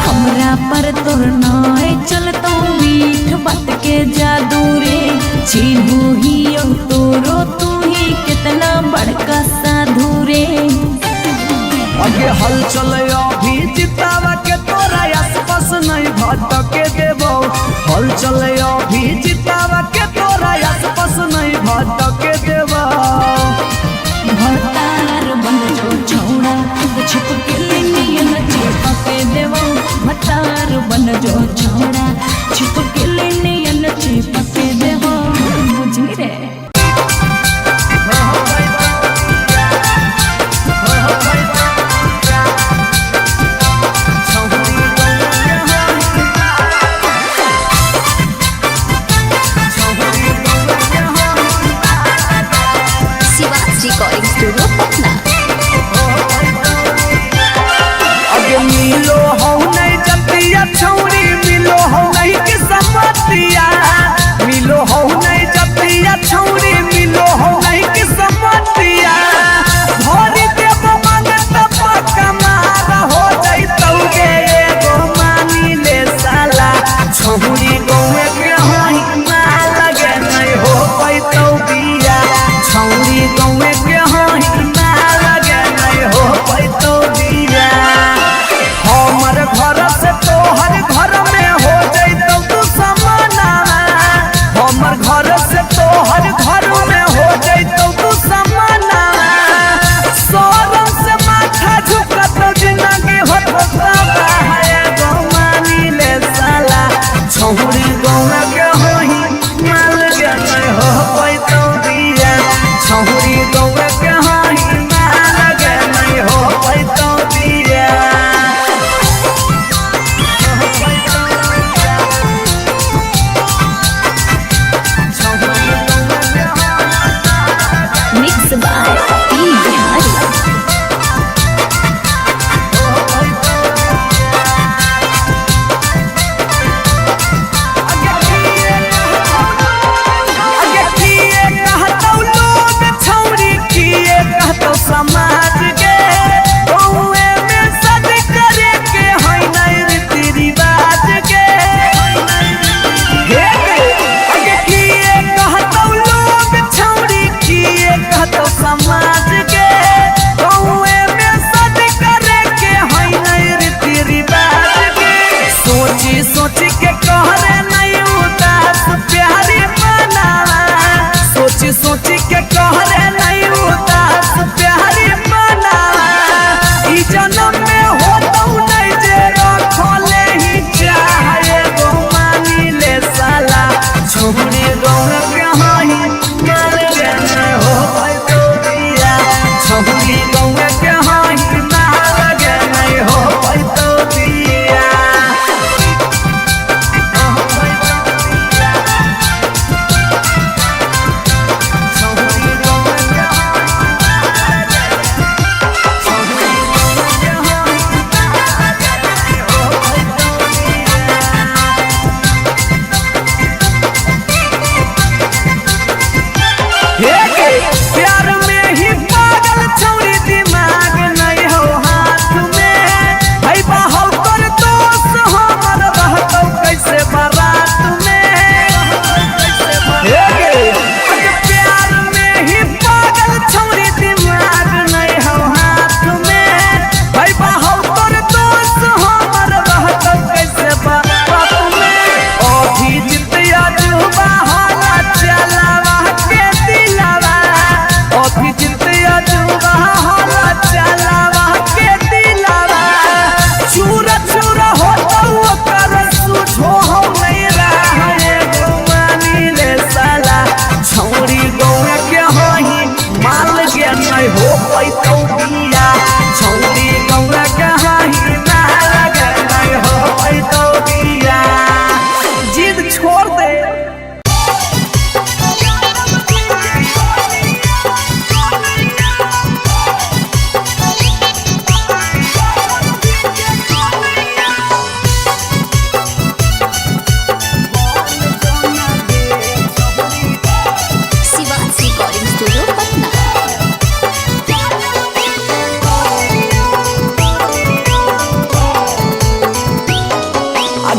हमरा पर तोर नाय चलतो मीठ बात के जादू रे चिन्हू ही तोरो तू ही कितना बड़का साधु रे अगे हल चले अभी जितावा के तोरा आसपास नहीं भटके देबो हल चले अभी जितावा के तोरा आसपास नहीं भटके देबो भतार बन जो छोड़ा चिपकल नियन चिपके देबो भतार बन जो छोड़ा चिपकल नियन चिपके देबो बुझी रे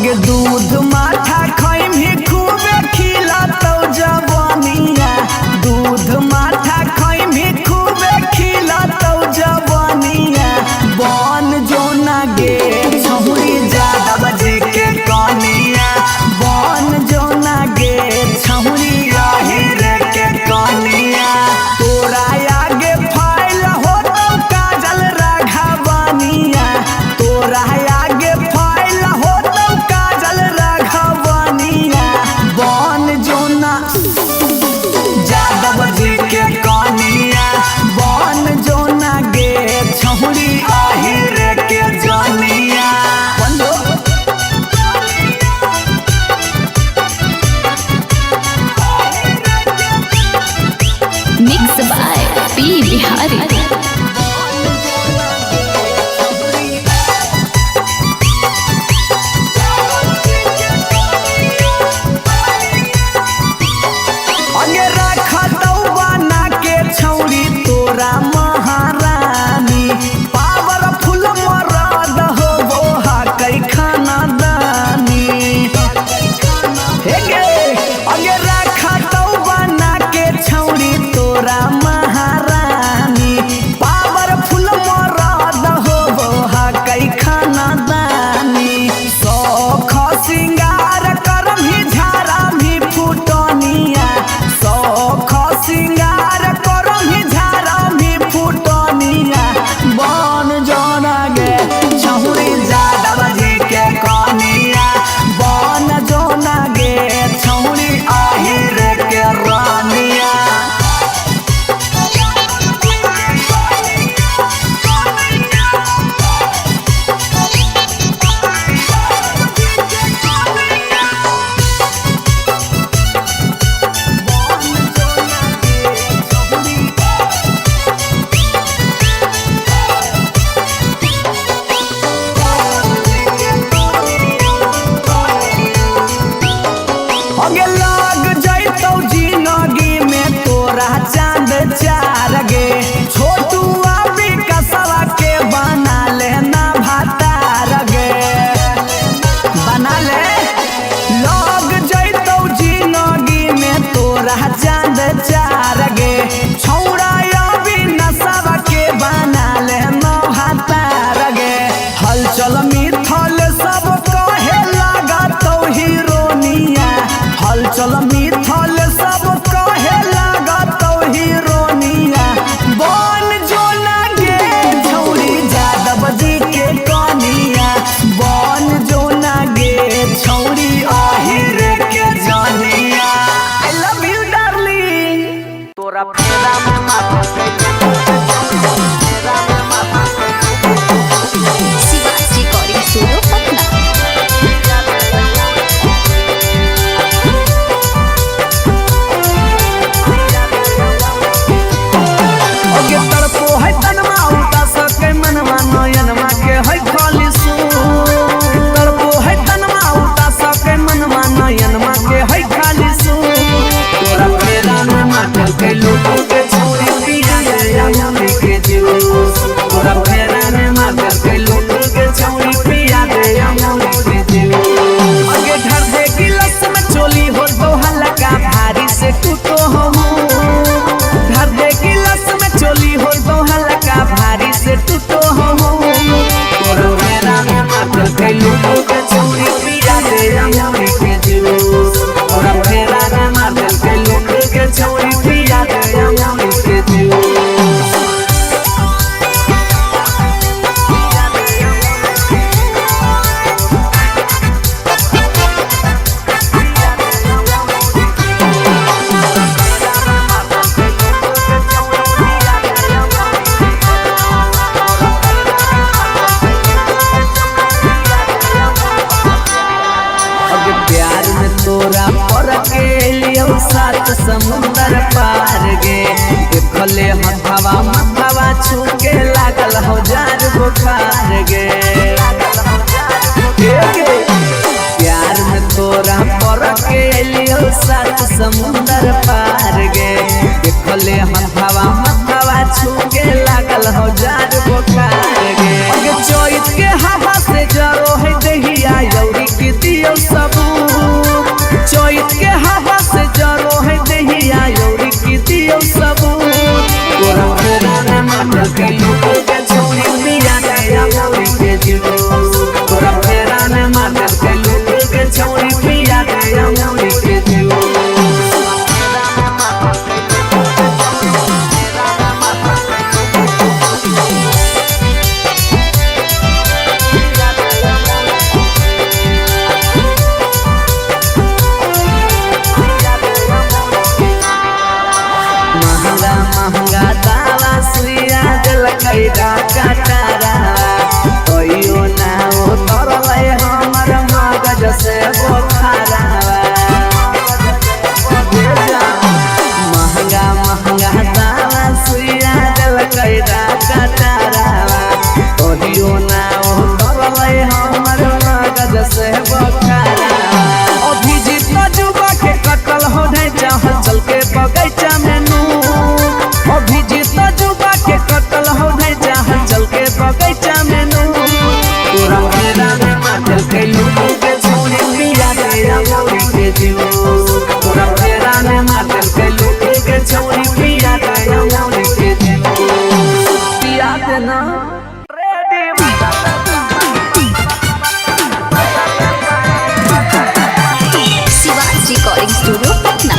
अगे दूध माठा खैम ही खूबे खिला तो जवानिया दूध माठा खैम ही खूबे खिला तो जवानिया बन जो ना गे छहुरी ज्यादा बजे के कनिया बन जो ना गे छहुरी आहिर के कनिया तोरा आगे फाइल हो तो काजल राघवानिया तोरा आगे फाइल हो तो काजल राघवानिया बन जो ना ज्यादा बजे के कनिया बन जो ना गे छहुरी आहिर के जनिया Mixed by P. Bihari. अगे रखा तो बना के छौरी तोरा महारानी पावरफुल मरद हो वो कई खाना दानी अगे रखा तो बना के छौरी तोरा महारानी पावरफुल मरद हो वो कई खाना दानी सौख सिंगार करम ही झारा भी फुटनिया सौख सिंगार करम ही झारा भी फुटनिया बन जोना गे छहुरी ज्यादा बजे के कनिया बन जोना गे छहुरी आहिर के रानिया अगे लग जैतौ जिंदगी में तोरा चांद चार गे छोटू अभी कसवा के बना लेना भातार गे बना ले लग जैतौ जिंदगी में तोरा चांद चार गे छौड़ा अभी नसवा के बना लेना भातार गे हलचल मिथल सब कहे लगा तो हीरोनिया हलचल मिथल सब कहे लगा तो हीरोनिया बन जो ना गे छौरी ज्यादा बजे के कनिया बन जो ना गे छौरी आहिर के जनिया आई लव यू डार्लिंग तोरा फेरा में माथा Siva's Recording Studio, Patna. अगे तरपो है तनमा उता सके मनवा नयनमा के है खाली सू तरपो है तनमा उता सके मनवा नयनमा के है खाली सू तोरा फेरा में माटल के लोगों के छोरी पिया या मुरी के जूस तोरा फेरा में माटल के लोगों के छोरी पिया या मुरी के जूस अगे घर दे गिलास में चोली हो तो हल्का भारी से टूटो हम घर दे गिलास में चोली हो तो हल्का भारी से टूटो हम तोरो मेरा में माटल के लोगों के छोरी पिया दे अमरी के जूस तोरा मेरा में माटल के लोगों के छोरी पिया दे अमरी के जूस अगे प्यार में तोरा पर के लियो सात समुंदर पार गे देखले हथवा मथवा छू के लागल हो जार बुखार गे प्यार में तोरा पर के लियो सात समुंदर पार गे देखले हथवा मथवा छू के लागल हो जार बुखार गे अगे चोइत के हवा से जरो है दहिया यौरी की दियो जाए हमर मगज से बखारा। अभिजीत जुबा के कटल हो जाए चाहल चल के बगैचा में नून। अभिजीत जुबा के कटल हो जाए चाहल चल के बगैचा में नून। तोरा फेरा में मातल के लूटू के छोड़ी पिया गया मोरी के जूस। तोरा फेरा में मातल के लूटू के छोड़ी पिया गया मोरी के जूस। पिया देना शिवाजी रिकॉर्डिंग स्टूडियो पटना।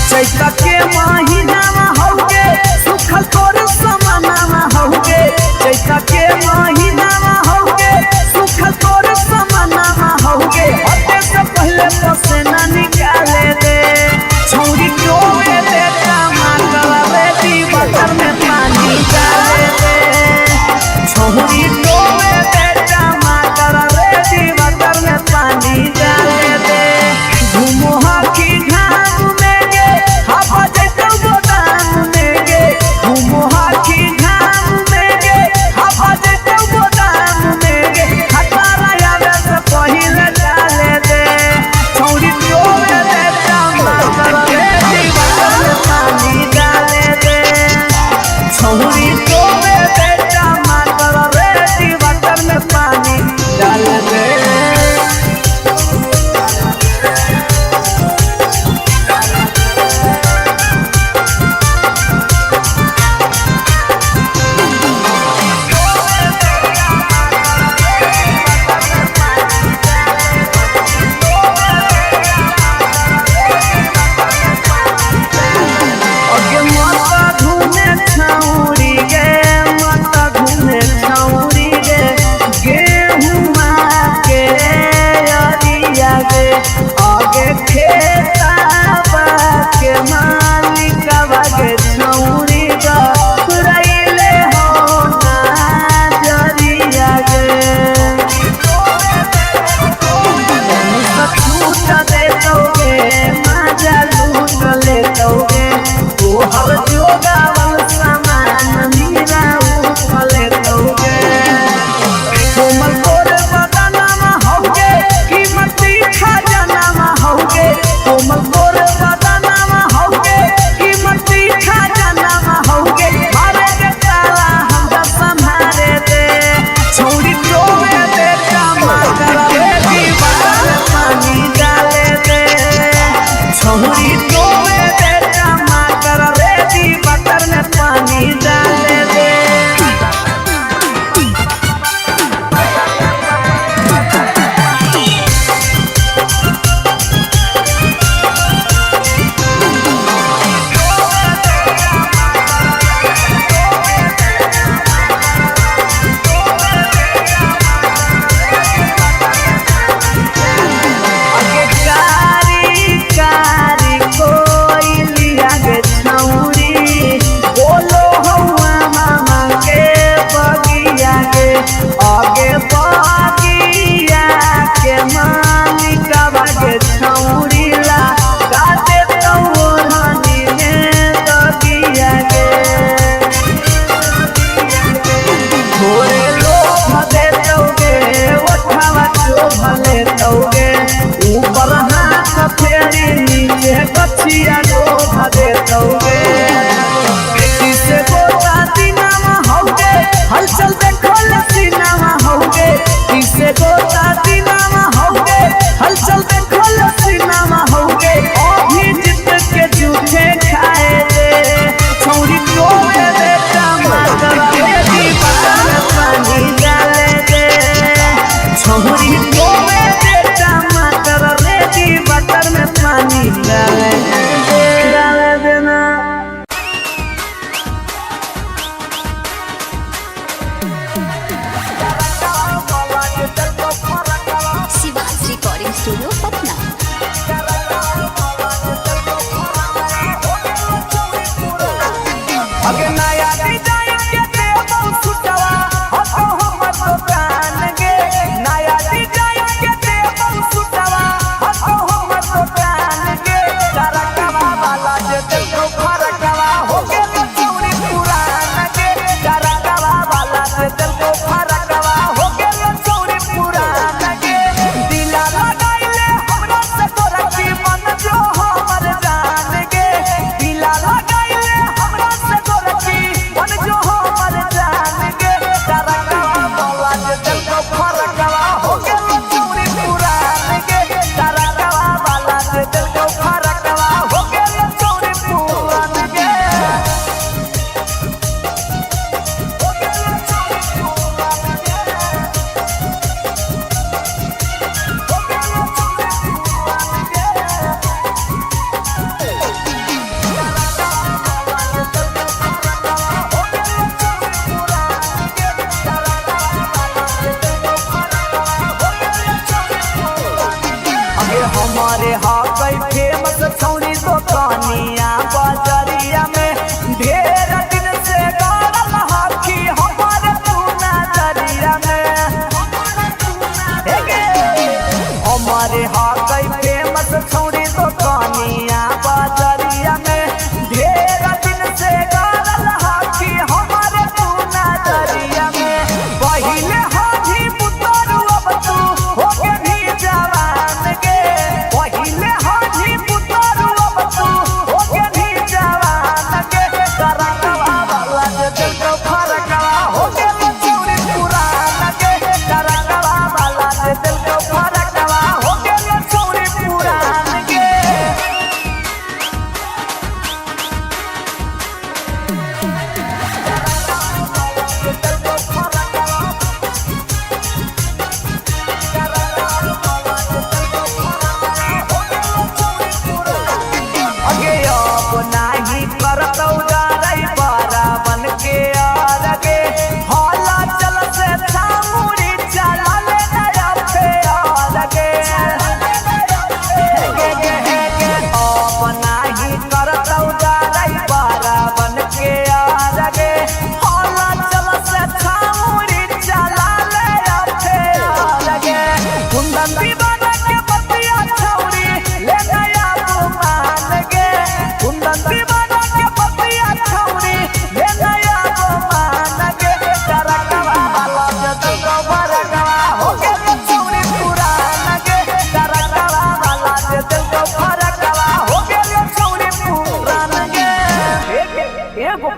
चैता के महीनामा हौगे सुखल तोर समानामा हौगे। चैता के महीनामा हौगे सुखल तोर समानामा हौगे। हटे से पहले पसेना निकाले दे छौरी डोबे दे टमाटर रे दीवार में पानी डाले दे। छौरी डोबे दे टमाटर रे दीवार में पानी डाले दे। घूमो हाकी घाम में गे हवा जैसे गोदाम में गे। घूमो हाकी घाम में गे हवा जैसे गोदाम में गे। खटारा आवे से पहिले डाले दे छौरी डोबे दे टमाटर रे दीवार में पानी डाले दे। छौरी डोबे दे टमाटर रे दीवार में पानी डाले दे। अगे माता घूमे छौरी गे माता घूमे छौरी गे। गेहुआ के अरिया गे आगे खेताबा के मालिकवा गे छौरी गा रैले हो ना जरिया गे। छूट दे दोगे मजा लूट ले दोगे। हर जोगावल सामान मीरा उठले दोगे। कोमल तोर बदनामा हौगे कीमती खजानामा हौगे। कोमल तोर बदनामा हौगे कीमती खजानामा हौगे। मारे के ताला हमरा संभारे दे छौरी डोबे दे टमाटर रे दीवार में पानी डाले दे। छौरी डोबे दे टमाटर रे दीवार में पानी डाले दे। आगे कारी कारी कोई लिया गे छौरी। बोलो हौआ मामा के बगिया गे आगे बगिया के मालिकवा गे छौरी ला गाते तोहनी में दगिया गे। थोड़े लोभ दे दोगे ओठवा चोभ ले दोगे। ऊपर हाथ फेरी नीचे गछिया डोभ दे दोगे। किसे गोता दीनामा हौगे हलचल देखल सीनामा हौगे। किसे गोता दीनामा हौगे हलचल देखल सीनामा हौगे। अभिजीत के जूठे खाए दे छौरी डोबे दे टमाटर रे दीवार में पानी डाले दे। छौरी डोबे दे टमाटर रे दीवार में पानी डाले देना। Shivaji recording studio Patna. अगे नया डिजाइन के देबो सुटवा हतो हमर दुकान गे। नया डिजाइन के देबो सुटवा हतो हमर दुकान गे।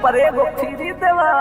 पर एगो फ्री देवा।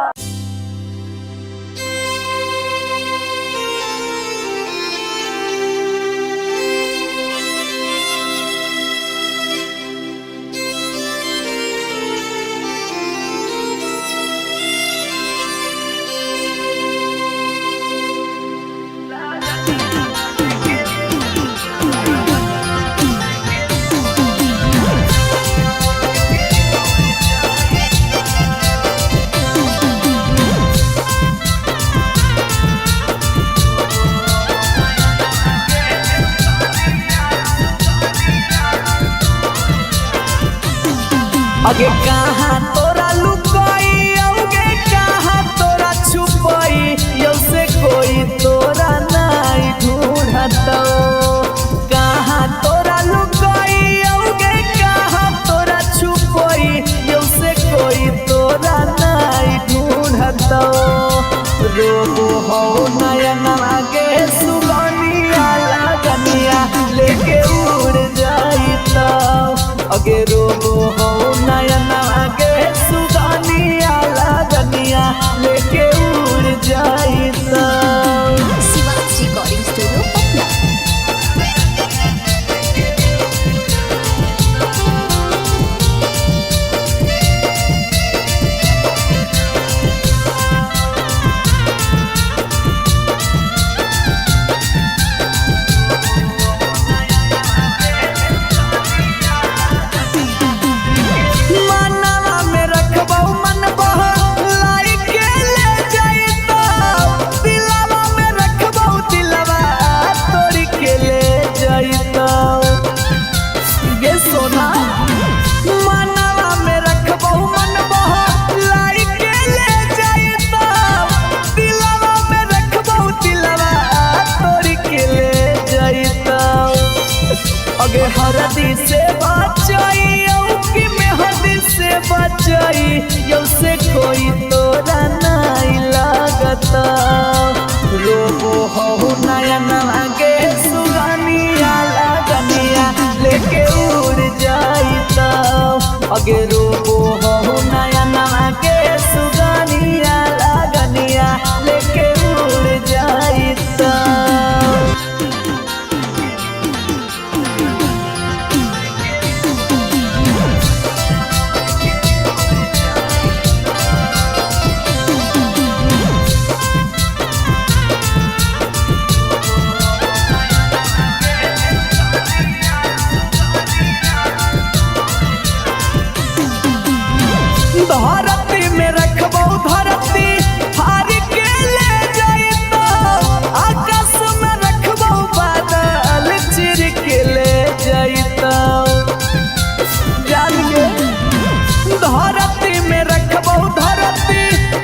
अगे कहाँ तोरा लुकाई अगे कहाँ तोरा छुपाई यौ से कोई तोरा नहीं ढूंढतो। कहाँ तोरा लुकाई अगे कहाँ तोरा छुपाई यौ से कोई तोरा नहीं ढूंढतो। रोबो हो नयन आगे सुगनिया लगनिया लेके उड़ जाइता। अगे रोबो हो नयन आगे सुगनिया लगनिया लेके उड़ जाइता। Shivaj recording studio Patna. अगे हरदी से बचाई कि मेहदी से बचाई यौ से कोई तोरा नहीं लगता। रोबो हो नयन आगे सुगनिया लगनिया लेके उड़ जाइता। अगे रोबो हो नयन आगे सुगनिया लगनिया लेके उड़ जाइता। धरती में रखबो धरती हार के ले जाइता। आकाश में रखबो बादल चिर के ले जाइता। जानिए धरती में रखबो धरती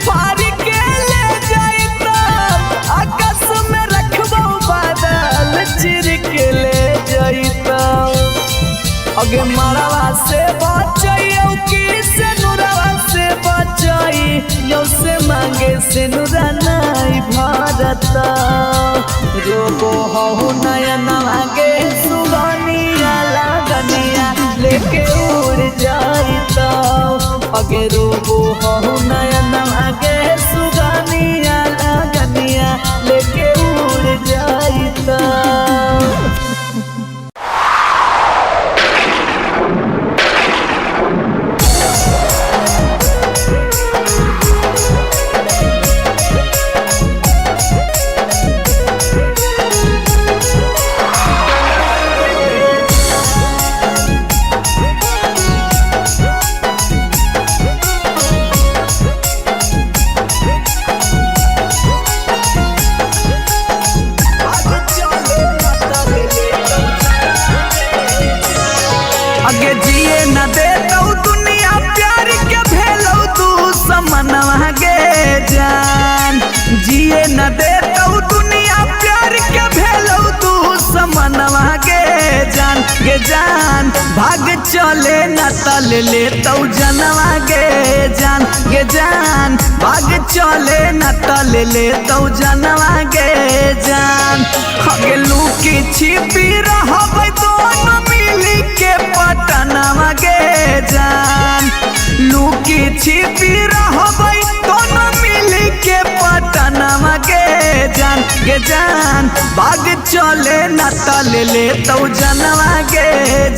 हार के ले जाइता। आकाश में रखबो बादल चिर के ले जाइता। अगे मरवा से बचाइयो कि से नुरवा से बचाई यौ से मांगे से नुरा नहीं भारता। रोबो हो नयन आगे सुगनिया लगनिया लेके उड़ जाइता। अगे रोबो हो नयन आगे सुगनिया लगनिया लेके उड़ जाइता। अगे जिए न दे तो दुनिया प्यार के भेलो तू समनवा गे जान। जिए न दे तो दुनिया प्यार के भेलो तू समनवा गे जान। भाग चले न तल ले तो जनवा गे जान। भाग चले न तल ले तो जनवा गे जान। अगे लुकी छिपी रहब दोनों मिली के पटनवा गे जान। लुकी छिपी गे जान बाग चले न तले ले तो जनवा गे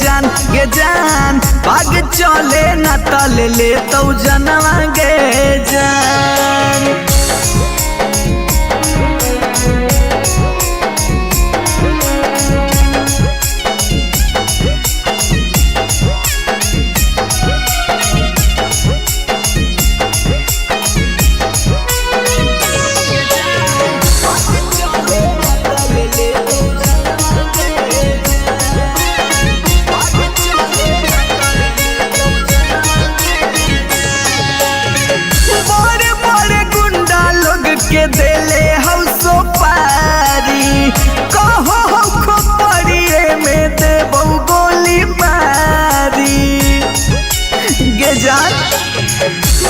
जान बाग चले न तले ले तो जनवा गे जान। के देले हौसो पारी कहो हो खोपड़िए में देबौ गोली मारी गे जान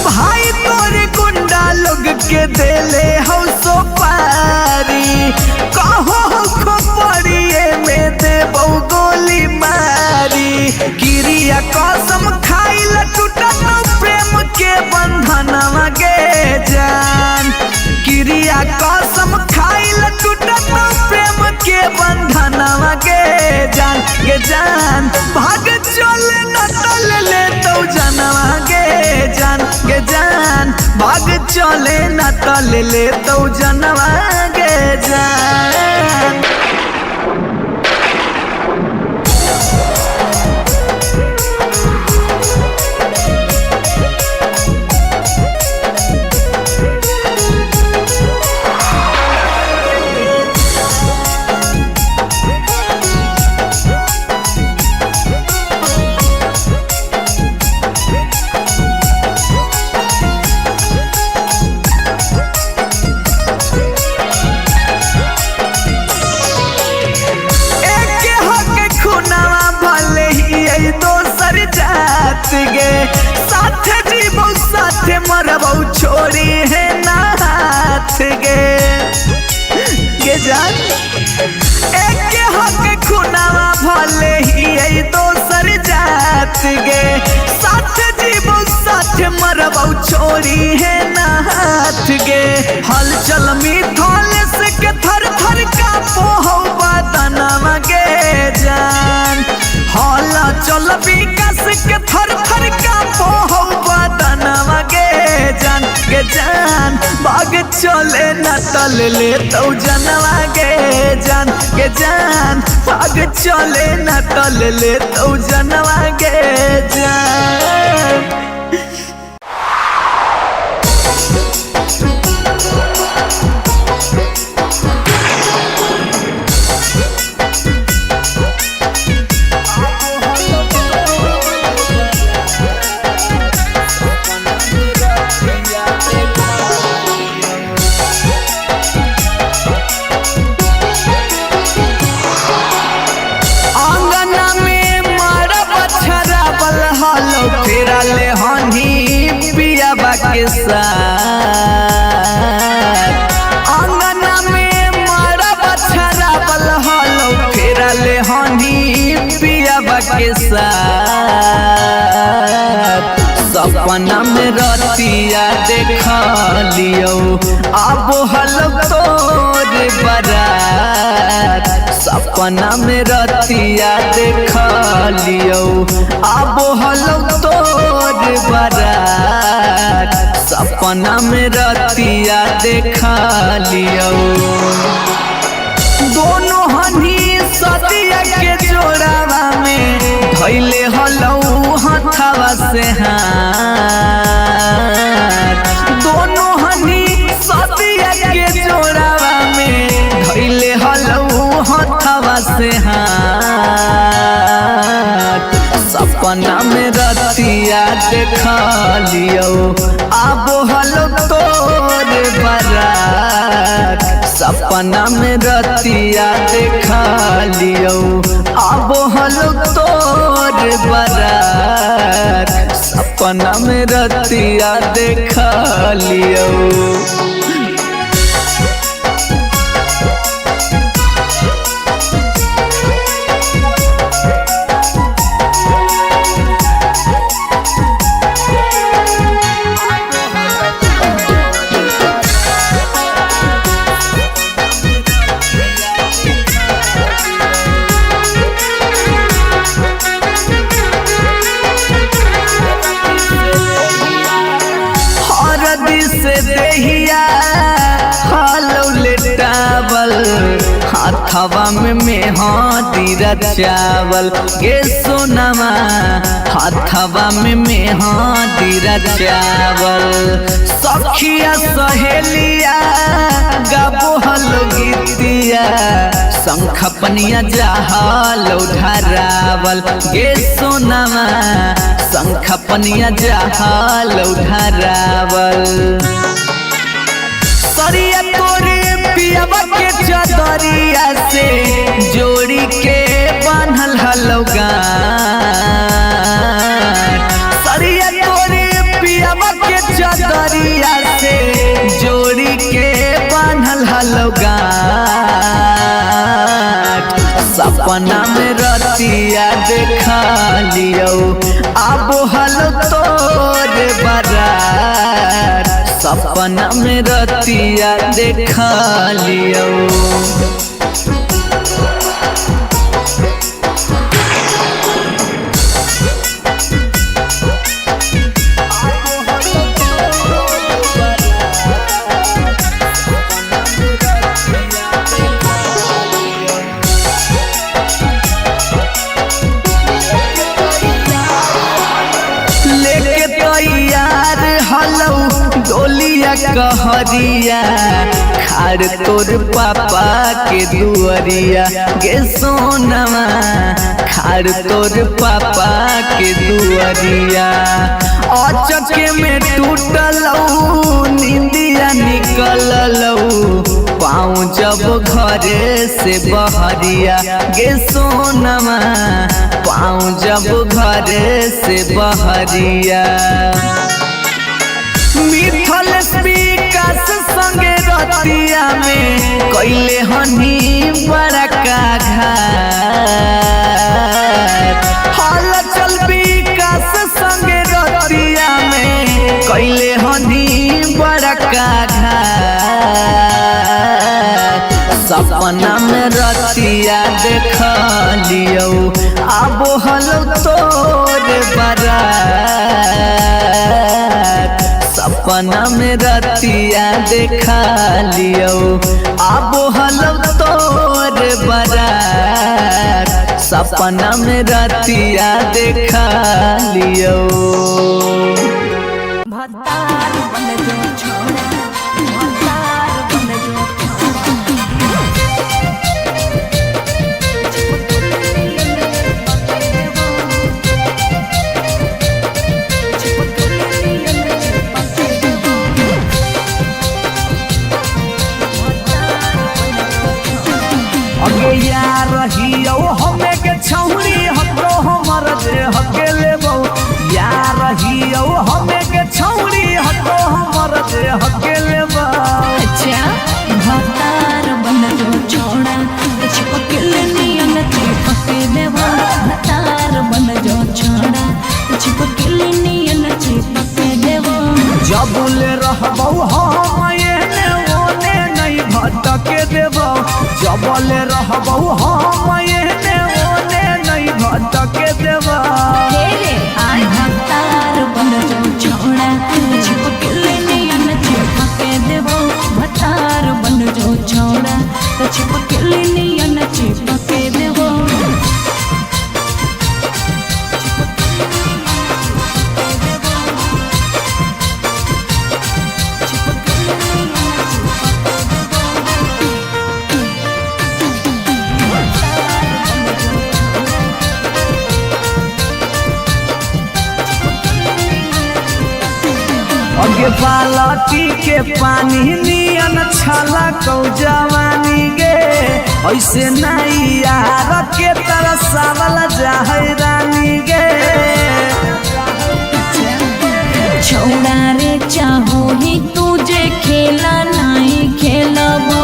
भाई तोरे गुंडा लोग के देले हौसो पारी कहो हो खोपड़िए में देबौ गोली मारी क्रिया कसम खाइल टूटत प्रेम के बंधनवा गे जान क्रिया कसम खाइल टूटत प्रेम के बंधनवा गे जान भाग चले न तले ले तो जनवा गे जान भाग चले न तले ले तो जनवा गे जान। गे साथ जीवो साथ मरबौ छोड़ी है ना हाथ गे जान एक हक खुनावा भले ही दोसर जात गे साथ जीवो साथ मरबौ छोड़ी है ना हाथ गे हलचल मिथल से के थर थर का पोहो बदनवा गे जान हला चल विकास के थर थर का पोहो बदनवा गे जान बाग चले न तल ले तो जनवा गे जान बाग चले न तल ले तो जनवा गे जान। ले हनी पियाबा के साथ अंगना में मारा बछरा बल हलो फेरा ले हनी पियाबा के साथ सपना में रतिया देख लियो अब हलो तोरे बारात सपना में रतिया देख लियो अब हलो तोरे बारात सपना में रतिया देख लियो दोनों हनी सदिया के जोड़ावा में धैले हलो हथवा से हाथ दोनों हनी सदिया के जोड़ावा में धैले हलो हथवा से हाथ सपना में रतिया देख लियो अब हलो तोरे बारात सपना में रतिया देख लियो अब हलो तोरे बारात सपना में रतिया देख लियो। हाथवा में मेहंदी रचावल गे सोनमा हाथवा में मेहंदी रचावल सखिया सहेलिया गाबो हलो गीतिया शंख पनिया जहाल धरावल गे सोनमा शंख पनिया जहाल धरावल सरिया तोरे पियावा के चदरिया से जोड़ी के बांधल हलौगा सरिया तोरे पियावा के चदरिया से जोड़ी के बांधल हलौगा सपना में रतिया देखा लियो आबो हलो तोरे बारात सपना में रतिया देखा लियो डोलिया कहरिया खार तोर पापा के दुअरिया गे सोनमा खार तोर पापा के दुअरिया अचके में टूटलौ नींदिया निकललौ पाँव जब घरे से बहरिया गे सोनमा पाँव जब घरे से बहरिया मिथल विकास संगे रतिया में कैले हनी बड़ा का घाट हल चल विकास संगे रतिया में कैले हनी बड़ा का घाट सपना में रतिया देख लियो आबो हलो तोरे बारात सपना में रतिया देखा लियो आबो हलो तोरे बारात सपना में रतिया देखा लियो भतार बन जो छोड़ा भतार बन जो यार रहियो हमें के छौरी हतो हमर जे हके लेबो यार रहियो हमें के छौरी हतो हमर जे हके लेबो अच्छा भतार बन जो छोड़ा चिपकल नियन चिपके देबो भतार बन जो छोड़ा चिपकल नियन चिपके देबो जबले रहबो हम एने ओने नहीं भटके देबो जबले रहबो हम एने ओने नहीं भटके देबो भतार बन जो छोड़ा चिपकल नियन चिपके देबो भतार बन जो छोड़ा चिपकल नियन चिपके देबो अगे बालटी के पानी नियन छला कौ जवानी गे ऐसे नहीं यार के तरसावल जाहै रानी गे छोड़ा रे चाहो ही तुझे खेला नहीं खेलबो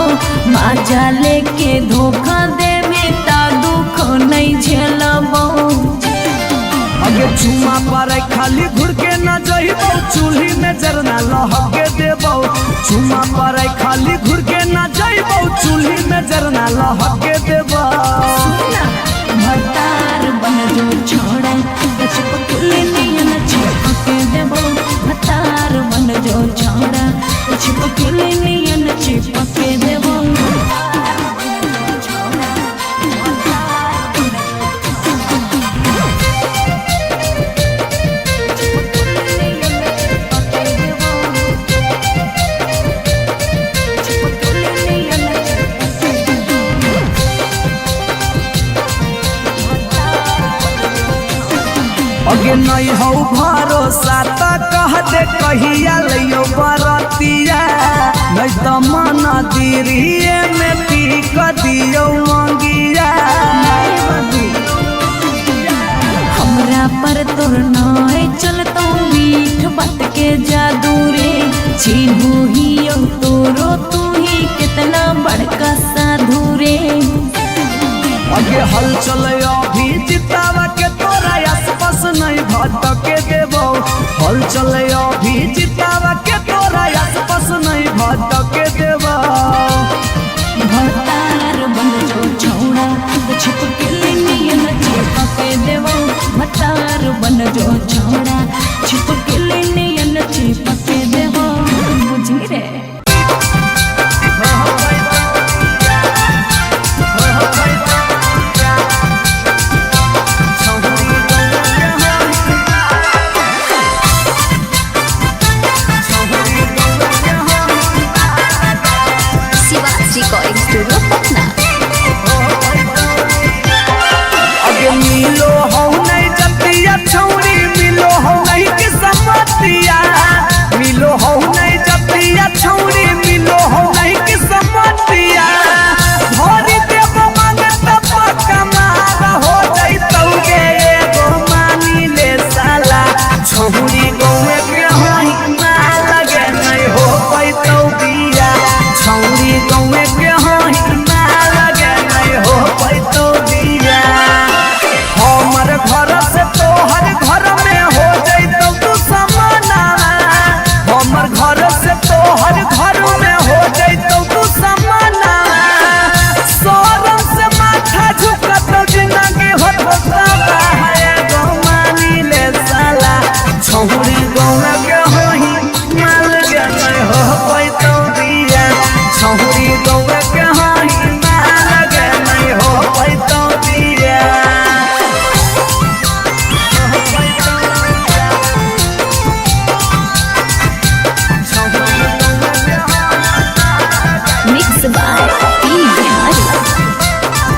बाजा लेके धोखा दे में ता दुख नहीं झेलबो अगे चुमा पर खाली घुर के न जइबो चूल्ही में जरना लहके देबो चुमा पर खाली घुर के न जइबो चूल्ही में जरना लहके देबो भतार बन जो छोड़ा चिपकल नियन चिपके देबो भतार बन जो छोड़ा चिपकल नियन चिपके देबो भतार बन जो छोड़ा अगे नहीं हो भरोसा त कह दे कहिया लियो बरतिया नहीं तो मन दिरिए में पी क दियो मंगिया हमरा पर तोर नाय चलतो मीठ बात के जादू रे छीनू ही तोरो तू ही कितना बड़का साधु रे अगे हल चले अभी जितावा के तोरा आसपास नहीं भटके देबो हल चले अभी जितावा के तोरा आसपास नहीं भटके देबो भतार बन जो छौड़ा छिप के नियन चिपके देवो भतार बन जो छौड़ा छिप के नियन चिपके देवो बुझी रे रिकॉर्डिंग स्टूडियो पटना। अगे मिलो हो नहीं जतिया छौरी मिलो हो नहीं किस्मतिया मिलो हो नहीं जतिया छौरी मिलो हो नहीं किस्मतिया भरी देव मांगत पक्का मार हो जइतौगे एगो मानी ले साला छौरी गौए के होई ना लगे नहीं हो पैतौ बिया छौरी गौए के होई ना लगे नहीं हो पैतौ बिया हमर घर से तोहर घर में हो जइतौ तू समाना हमर घर से तोहर घर में हो जइतौ तू समाना सोरम से माथा झुकत जिंदगी होता है गो मानी ले साला छौरी गौना के होई माल के नहीं हो पैतौ बिया छौरी गौना के होई माल के नहीं हो पैतौ बिया मिक्स बाय पी बिहारी।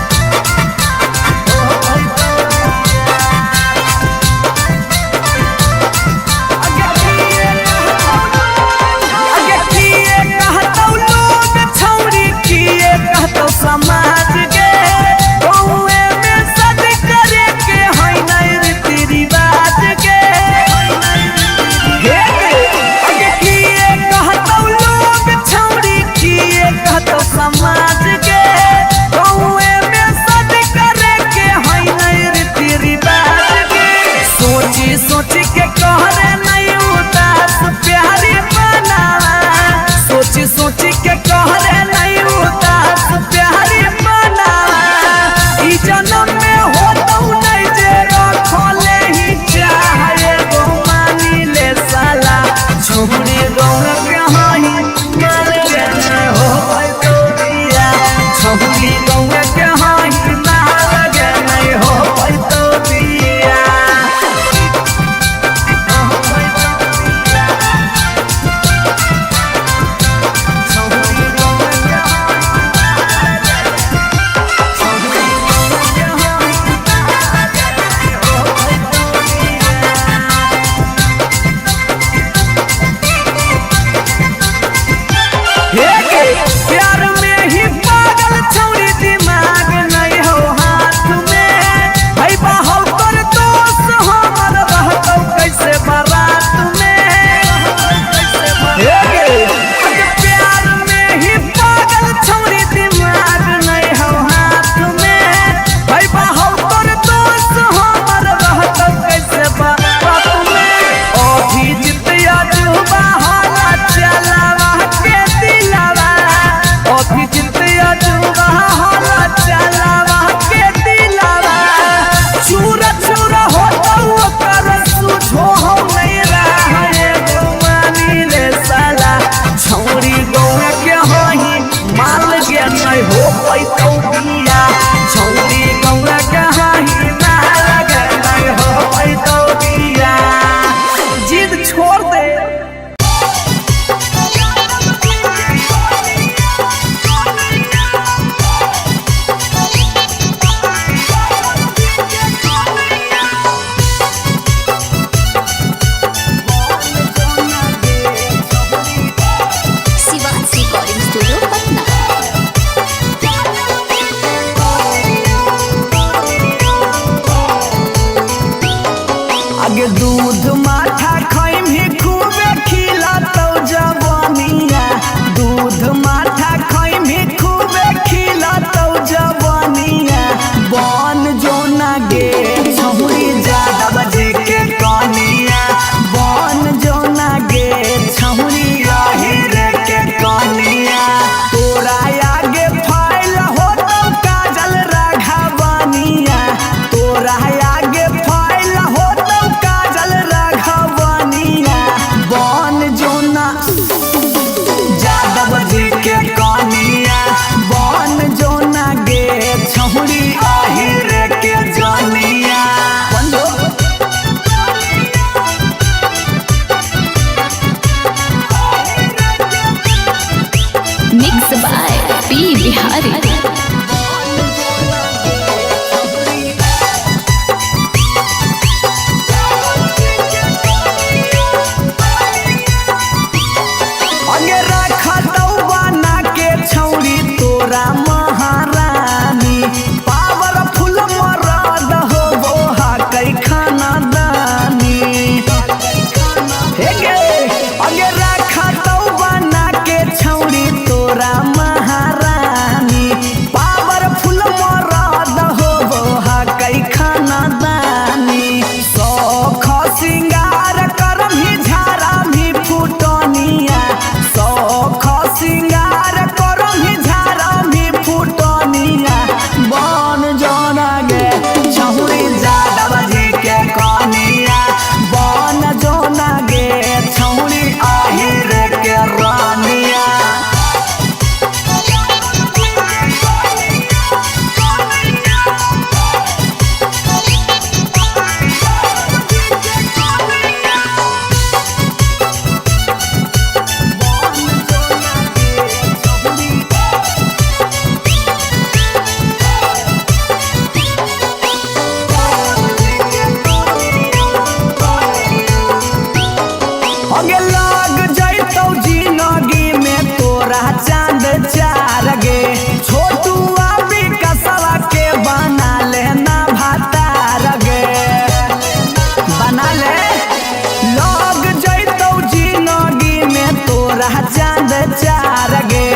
अगे किए कहतौ लोग छौरी किए कहतौ समाज के गौए में सद करे के है नहीं रीति रिवाज के अगे किए कहतौ लोग छौरी किए कहतौ समाज के गौए में सद करे के है नहीं रीति रिवाज के सोची सोची के कहरे नहीं उदास प्यारी बनावा सोची सोची के कहरे नहीं उदास प्यारी बनावा ई जन्म में होतौ नहीं जे रखले ही चाहे गो मानी ले साला छौरी गौर के होई मार के नहीं हो पैतौ बिया छौरी गौर के होई मार के नहीं हो पैतौ बिया दूध माठा खैम ही खूबे खिला तो जवानिया दूध माठा खैम ही खूबे खिला तो जवानिया बन जो ना गे छहुरी ज्यादा बजे के कनिया बन जो ना गे छहुरी आहिर के कनिया तोरा आगे फाइल हो तो काजल राघवनिया तोरा आगे फाइल हो तो काजल राघवनिया बन जो ना यादव जी के कनिया बन जो ना गे छहुरी आहिर के जनिया Mixed by P. Bihari. अगे रखा तो बना के छौरी तोरा महारानी पावरफुल मरद हो वो कई खाना दानी अगे रखा तो बना के छौरी तोरा महारानी पावरफुल मरद हो वो कई खाना दानी सौख सिंगार करम ही झारा भी फुटनिया सौख सिंगार करम ही झारा भी फुटनिया बन जोना गे छहुरी यादव जी के कनिया बन जोना गे छहुरी आहिर के रानिया अगे लग जैतौ जिंदगी में तोरा चांद चार गे छोटू अभी कसवा के बना लेना भातार गे बना ले लग जैतौ जिंदगी में तोरा चांद चार गे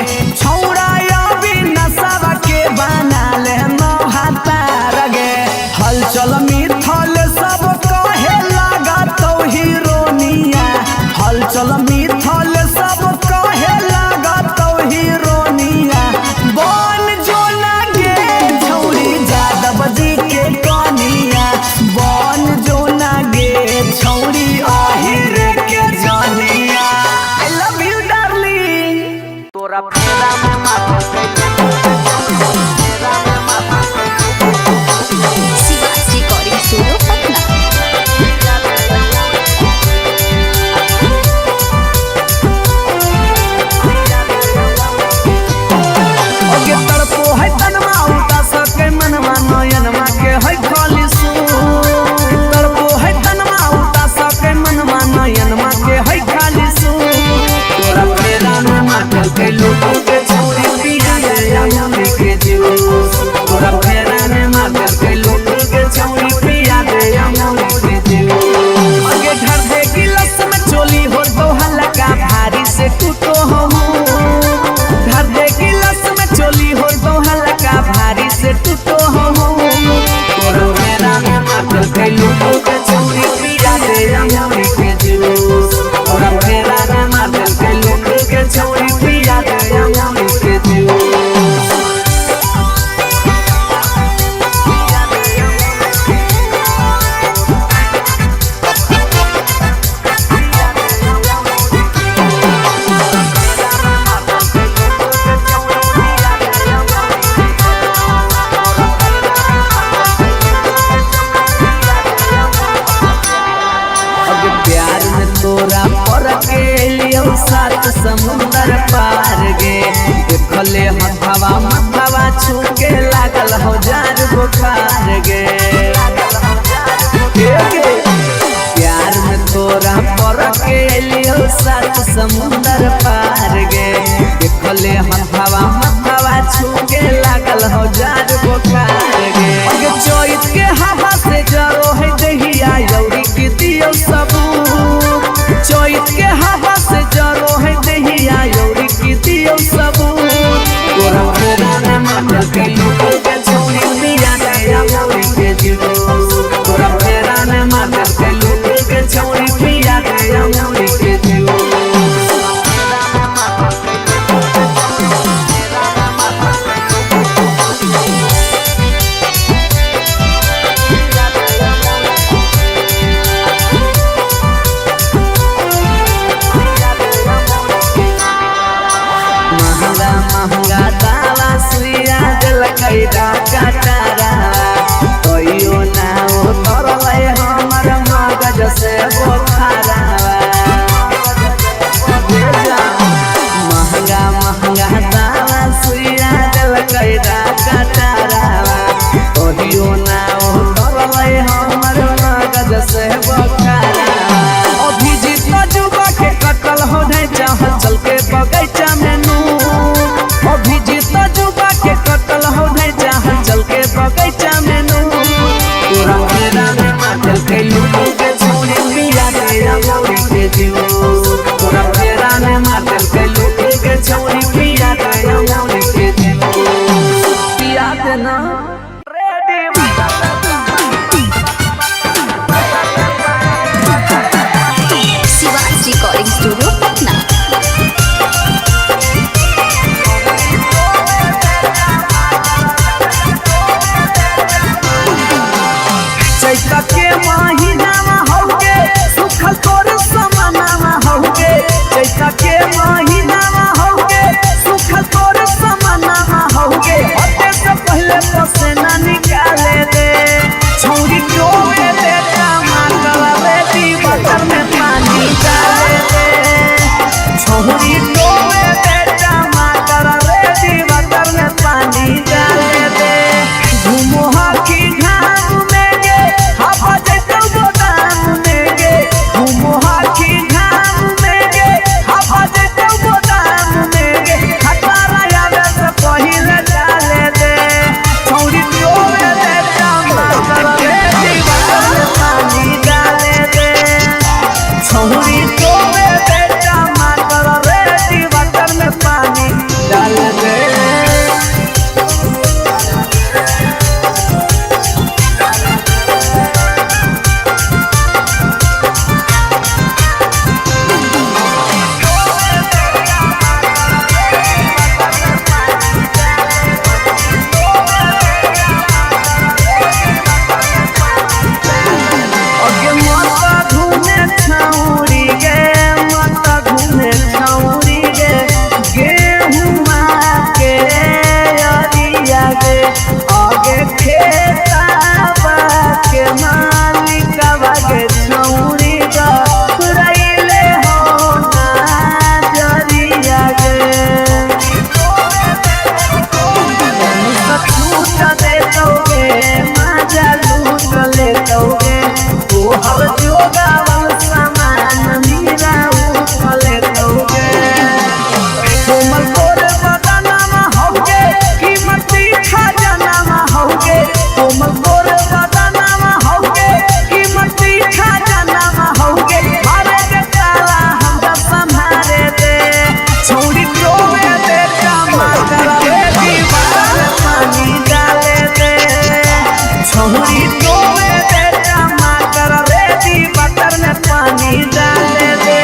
छौड़ा अभी नसवा के बना लेना भातार गे हलचल मिथल सब कहे लगा तो हीरोनिया हलचल मिथल सब कहे लगा तो हीरोनिया बन जो ना गे छौरी यादव जी के कनिया बन जो ना गे छौरी आहिर के जनिया आई लव यू डार्लिंग तोरा फेरा में माथा Siwas Recording Studio, Patna. अगे तड़पो है तनमा उता सके मनवा नयनमा के है खाली सू तड़पो है तनमा उता सके मनवा नयनमा के है खाली सू तोरा फेरा में माटल के लोटो के छोरी पिया दे अमरी के जूस तोरा फेरा में माटल के लोटो के छोरी पिया दे अमरी के जूस अगे घर दे गिलास में चोली हो तो हल्का भारी से टूटो हम घर दे गिलास में चोली हो तो हल्का भारी से टूटो हम तोरो मेरा में माटल के लोटो के छोरी पिया दे अमरी के जूस तोरा मेरा में माटल के लोटो के छोरी पिया दे अमरी के जूस सात समुंदर पार गे देखले हथवा मथवा छूके लागल हो जार बुखार गे प्यार में तोरा पर के लियो सात समुंदर पार गे देखले हथवा मथवा छूके लागल हो जार बुखार गे चोइत के हवा से जरो है दहिया यौरी के दियो सब पानी डाले दे।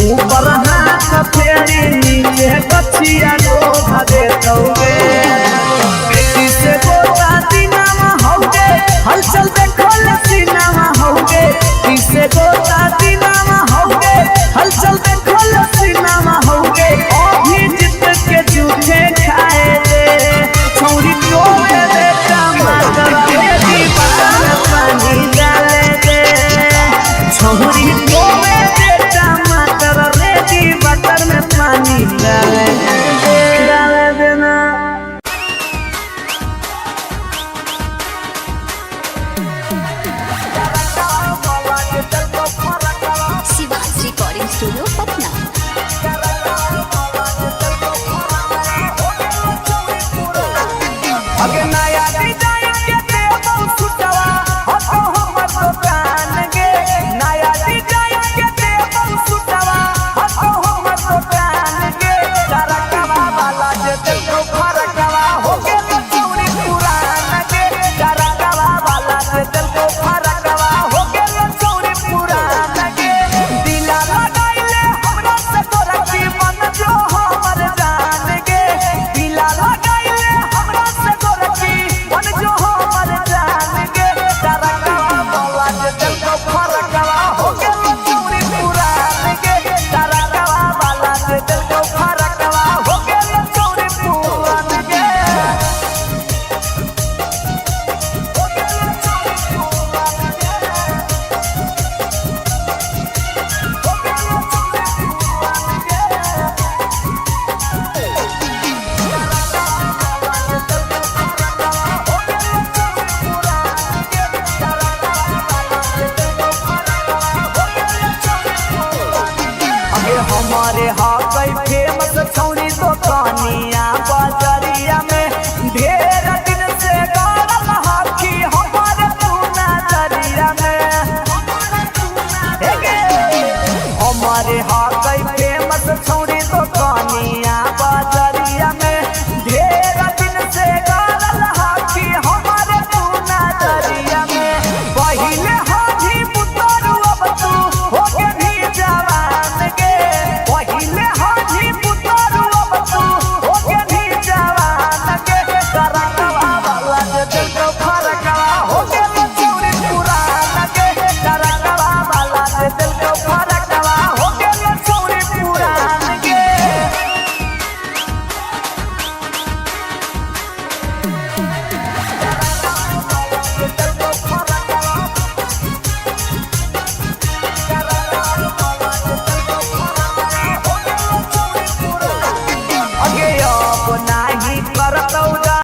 ऊपर हाथ फेरी नीचे कछिया डोभा दे तौगे। बेटी से गोता दिनामा होगे हलचल देखल सीनामा होगे। बेटी से गोता दिनामा होगे हलचल देखल सीनामा होगे। अभी जित के जूठे खाए दे छौरी टोले दे टमाटर भेजी बटन पानी डाले दे। छौरी टोले दे टमाटर रेडी बटर में पानी डाले देना। Shivaji recording studio Patna. अगे